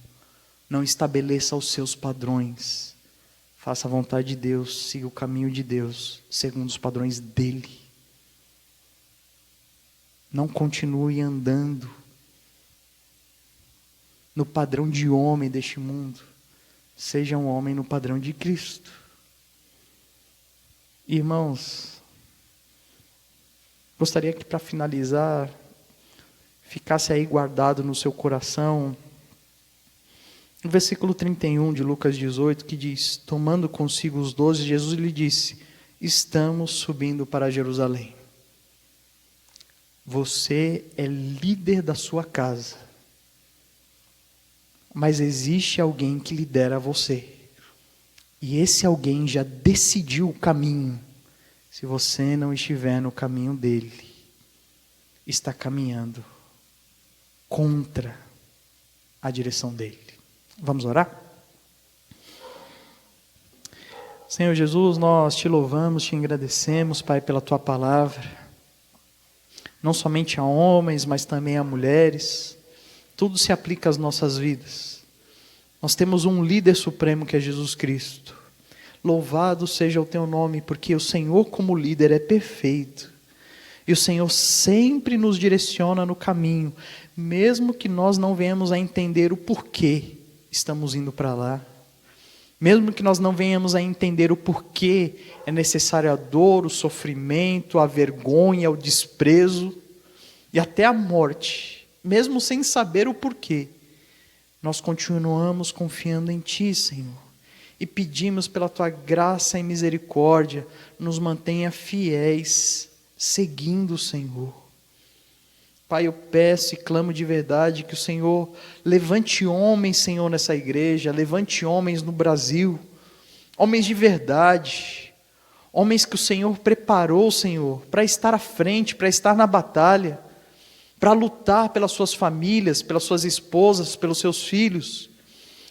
não estabeleça os seus padrões. Faça a vontade de Deus, siga o caminho de Deus, segundo os padrões dele. Não continue andando no padrão de homem deste mundo. Seja um homem no padrão de Cristo. Irmãos, gostaria que para finalizar, ficasse aí guardado no seu coração o versículo 31 de Lucas 18, que diz, tomando consigo os 12, Jesus lhe disse, estamos subindo para Jerusalém. Você é líder da sua casa, mas existe alguém que lidera você. E esse alguém já decidiu o caminho. Se você não estiver no caminho dele, está caminhando contra a direção dele. Vamos orar? Senhor Jesus, nós te louvamos, te agradecemos, Pai, pela tua palavra. Não somente a homens, mas também a mulheres. Tudo se aplica às nossas vidas. Nós temos um líder supremo que é Jesus Cristo. Louvado seja o teu nome, porque o Senhor como líder é perfeito. E o Senhor sempre nos direciona no caminho, mesmo que nós não venhamos a entender o porquê estamos indo para lá. Mesmo que nós não venhamos a entender o porquê é necessária a dor, o sofrimento, a vergonha, o desprezo e até a morte. Mesmo sem saber o porquê, nós continuamos confiando em Ti, Senhor. E pedimos pela Tua graça e misericórdia, nos mantenha fiéis, seguindo o Senhor. Pai, eu peço e clamo de verdade que o Senhor levante homens, Senhor, nessa igreja, levante homens no Brasil, homens de verdade, homens que o Senhor preparou, Senhor, para estar à frente, para estar na batalha, para lutar pelas suas famílias, pelas suas esposas, pelos seus filhos.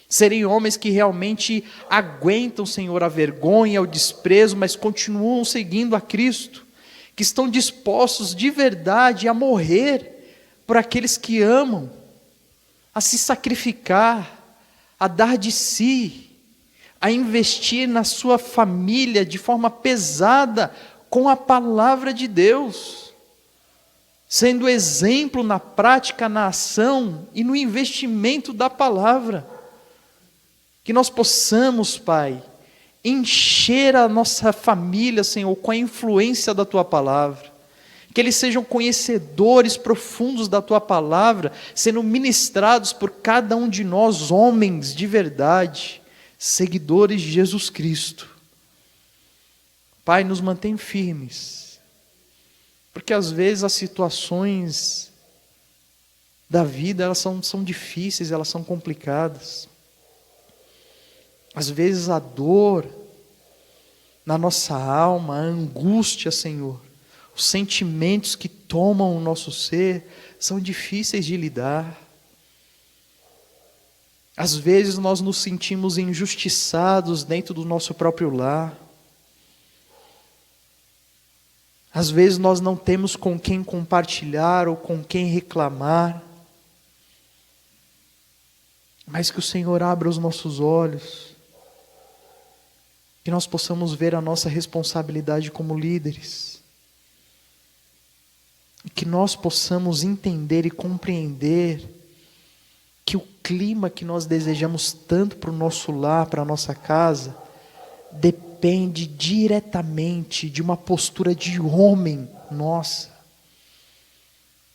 Serem homens que realmente aguentam, Senhor, a vergonha, o desprezo, mas continuam seguindo a Cristo, que estão dispostos de verdade a morrer por aqueles que amam, a se sacrificar, a dar de si, a investir na sua família de forma pesada com a palavra de Deus, sendo exemplo na prática, na ação e no investimento da palavra. Que nós possamos, Pai, encher a nossa família, Senhor, com a influência da Tua palavra. Que eles sejam conhecedores profundos da Tua palavra, sendo ministrados por cada um de nós, homens de verdade, seguidores de Jesus Cristo. Pai, nos mantém firmes, porque às vezes as situações da vida, elas são difíceis, elas são complicadas. Às vezes a dor na nossa alma, a angústia, Senhor, os sentimentos que tomam o nosso ser são difíceis de lidar. Às vezes nós nos sentimos injustiçados dentro do nosso próprio lar. Às vezes nós não temos com quem compartilhar ou com quem reclamar. Mas que o Senhor abra os nossos olhos, que nós possamos ver a nossa responsabilidade como líderes, e que nós possamos entender e compreender que o clima que nós desejamos tanto para o nosso lar, para a nossa casa, depende diretamente de uma postura de homem nossa,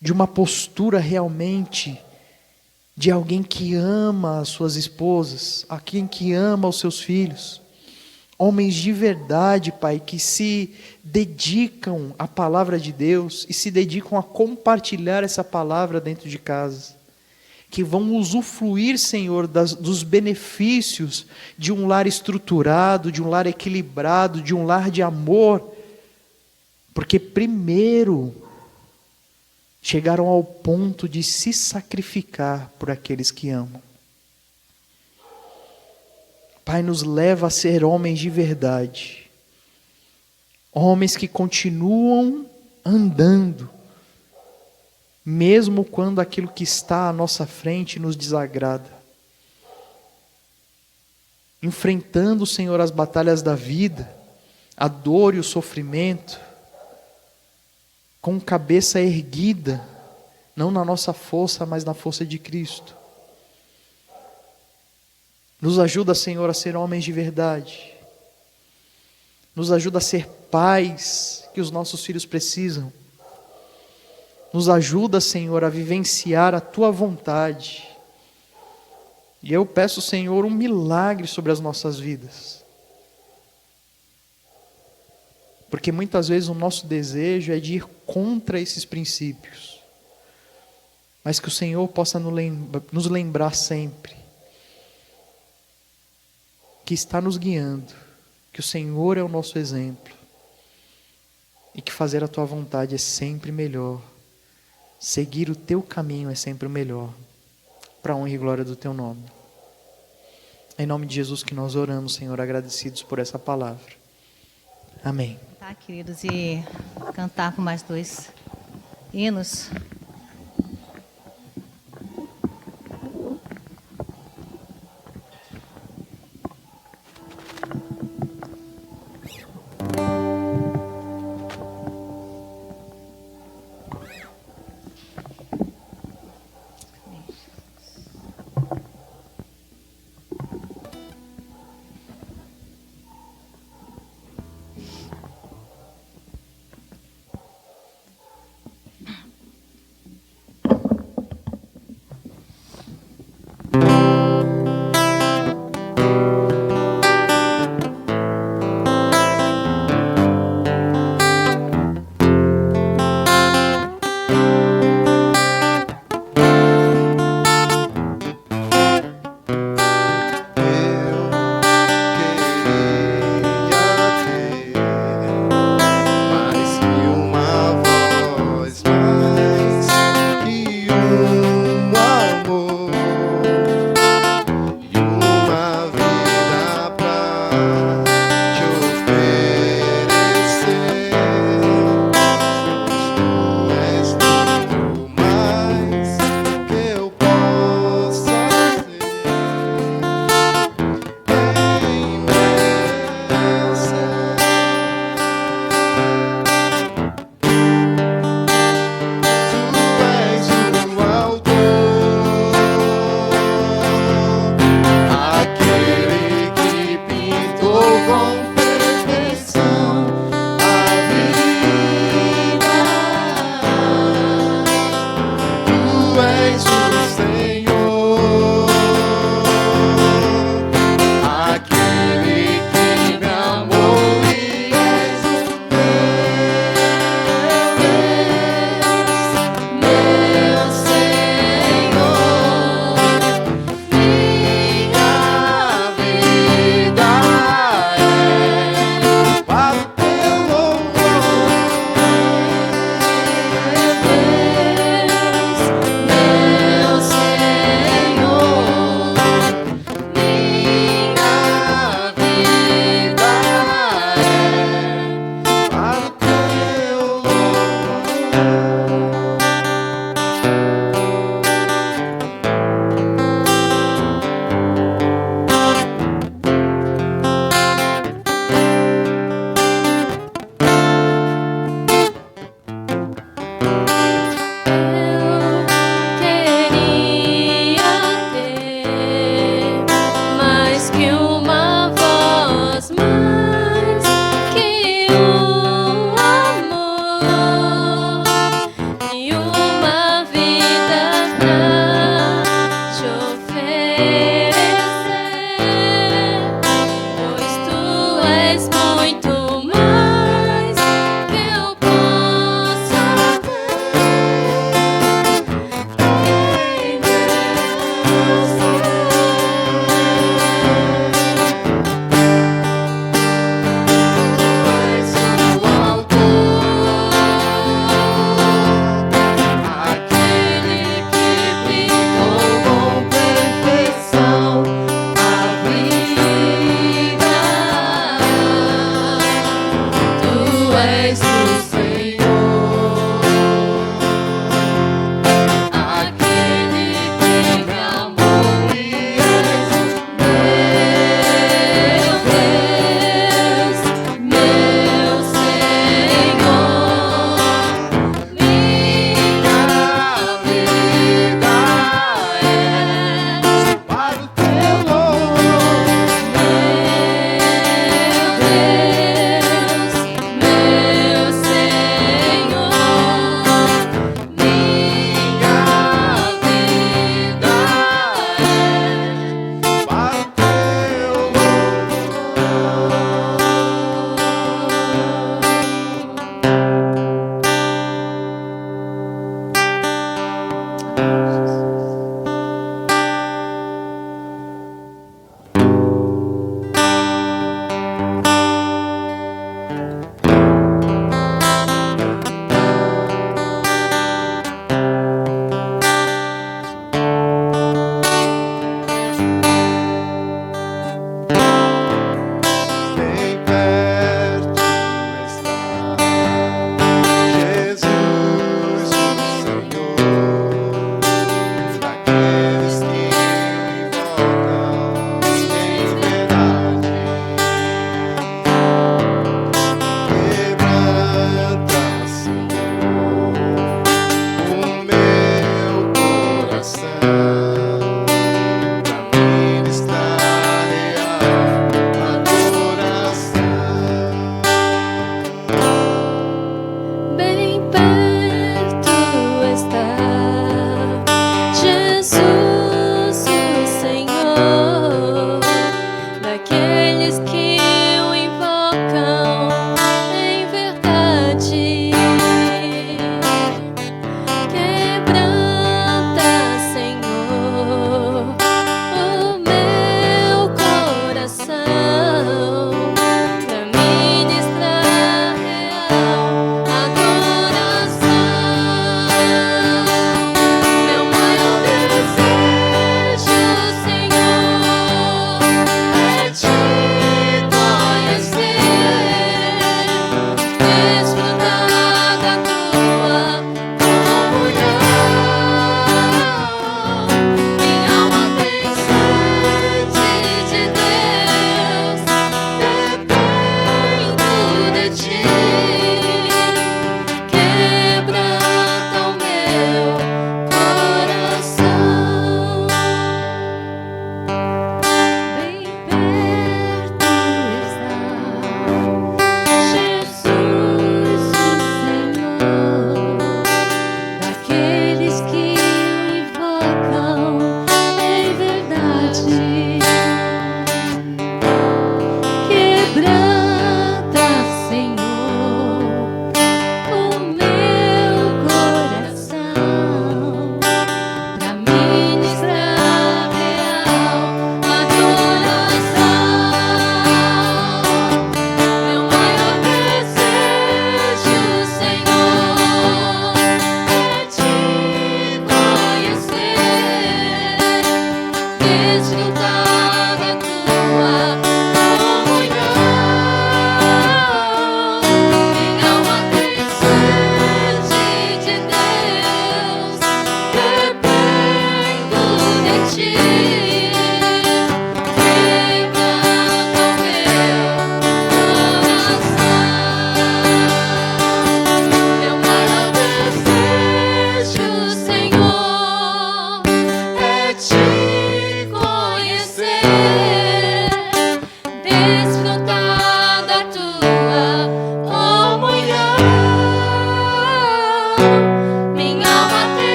de uma postura realmente de alguém que ama as suas esposas, alguém que ama os seus filhos. Homens de verdade, Pai, que se dedicam à palavra de Deus e se dedicam a compartilhar essa palavra dentro de casa. Que vão usufruir, Senhor, dos benefícios de um lar estruturado, de um lar equilibrado, de um lar de amor. Porque primeiro chegaram ao ponto de se sacrificar por aqueles que amam. Pai, nos leva a ser homens de verdade, homens que continuam andando, mesmo quando aquilo que está à nossa frente nos desagrada, enfrentando, Senhor, as batalhas da vida, a dor e o sofrimento, com cabeça erguida, não na nossa força, mas na força de Cristo. Nos ajuda, Senhor, a ser homens de verdade. Nos ajuda a ser pais que os nossos filhos precisam. Nos ajuda, Senhor, a vivenciar a Tua vontade. E eu peço, Senhor, um milagre sobre as nossas vidas. Porque muitas vezes o nosso desejo é de ir contra esses princípios. Mas que o Senhor possa nos lembrar sempre que está nos guiando, que o Senhor é o nosso exemplo, e que fazer a Tua vontade é sempre melhor, seguir o Teu caminho é sempre o melhor, para a honra e glória do Teu nome. É em nome de Jesus que nós oramos, Senhor, agradecidos por essa palavra. Amém. Tá, queridos, e cantar com mais 2 hinos.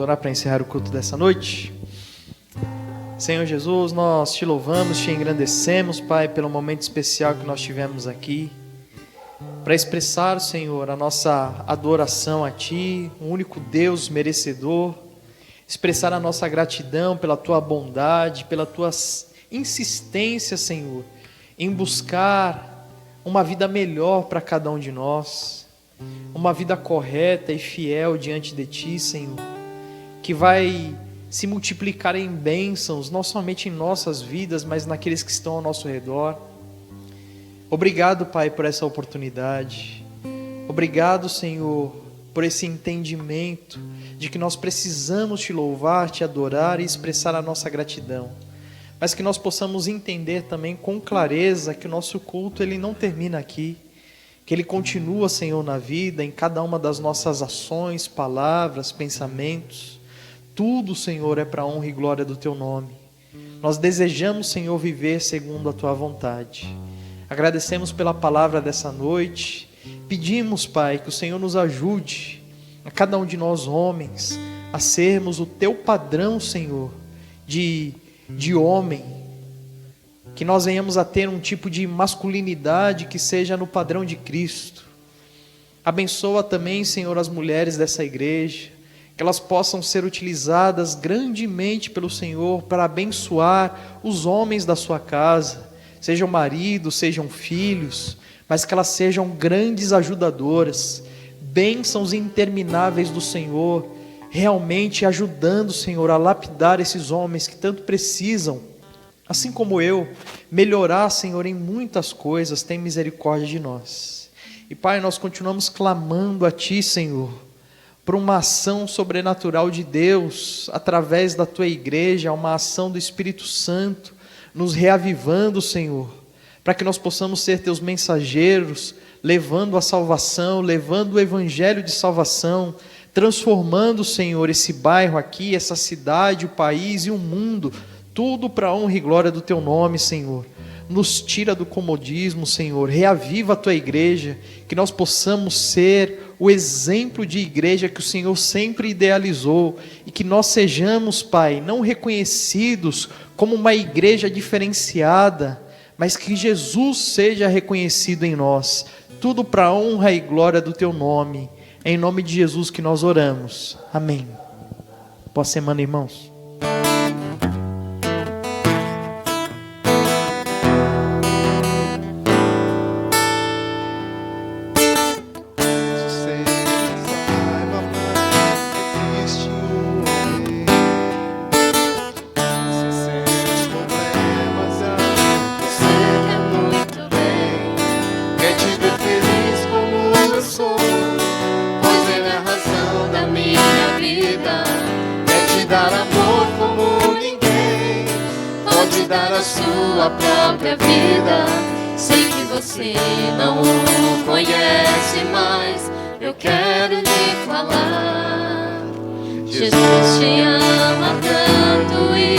orar para encerrar o culto dessa noite? Senhor Jesus, nós te louvamos, te engrandecemos, Pai, pelo momento especial que nós tivemos aqui, para expressar, Senhor, a nossa adoração a Ti, o único Deus merecedor, expressar a nossa gratidão pela Tua bondade, pela Tua insistência, Senhor, em buscar uma vida melhor para cada um de nós, uma vida correta e fiel diante de Ti, Senhor, que vai se multiplicar em bênçãos, não somente em nossas vidas, mas naqueles que estão ao nosso redor. Obrigado, Pai, por essa oportunidade. Obrigado, Senhor, por esse entendimento de que nós precisamos Te louvar, Te adorar e expressar a nossa gratidão. mas que nós possamos entender também com clareza que o nosso culto ele não termina aqui, que ele continua, Senhor, na vida, em cada uma das nossas ações, palavras, pensamentos. Tudo, Senhor, é para a honra e glória do Teu nome. Nós desejamos, Senhor, viver segundo a Tua vontade. Agradecemos pela palavra dessa noite. Pedimos, Pai, que o Senhor nos ajude, a cada um de nós homens, a sermos o Teu padrão, Senhor, de homem. Que nós venhamos a ter um tipo de masculinidade que seja no padrão de Cristo. Abençoa também, Senhor, as mulheres dessa igreja, que elas possam ser utilizadas grandemente pelo Senhor para abençoar os homens da sua casa, sejam maridos, sejam filhos, mas que elas sejam grandes ajudadoras, bênçãos intermináveis do Senhor, realmente ajudando, Senhor, a lapidar esses homens que tanto precisam, assim como eu, melhorar, Senhor, em muitas coisas. Tem misericórdia de nós. E Pai, nós continuamos clamando a Ti, Senhor, por uma ação sobrenatural de Deus, através da Tua igreja, uma ação do Espírito Santo, nos reavivando, Senhor, para que nós possamos ser Teus mensageiros, levando a salvação, levando o evangelho de salvação, transformando, Senhor, esse bairro aqui, essa cidade, o país e o mundo, tudo para a honra e glória do Teu nome, Senhor. Nos tira do comodismo, Senhor, reaviva a Tua igreja, que nós possamos ser o exemplo de igreja que o Senhor sempre idealizou, e que nós sejamos, Pai, não reconhecidos como uma igreja diferenciada, mas que Jesus seja reconhecido em nós, tudo para a honra e glória do Teu nome. É em nome de Jesus que nós oramos. Amém. Boa semana, irmãos. Sua própria vida. Sei que você não o conhece, mas eu quero lhe falar. Jesus te ama tanto e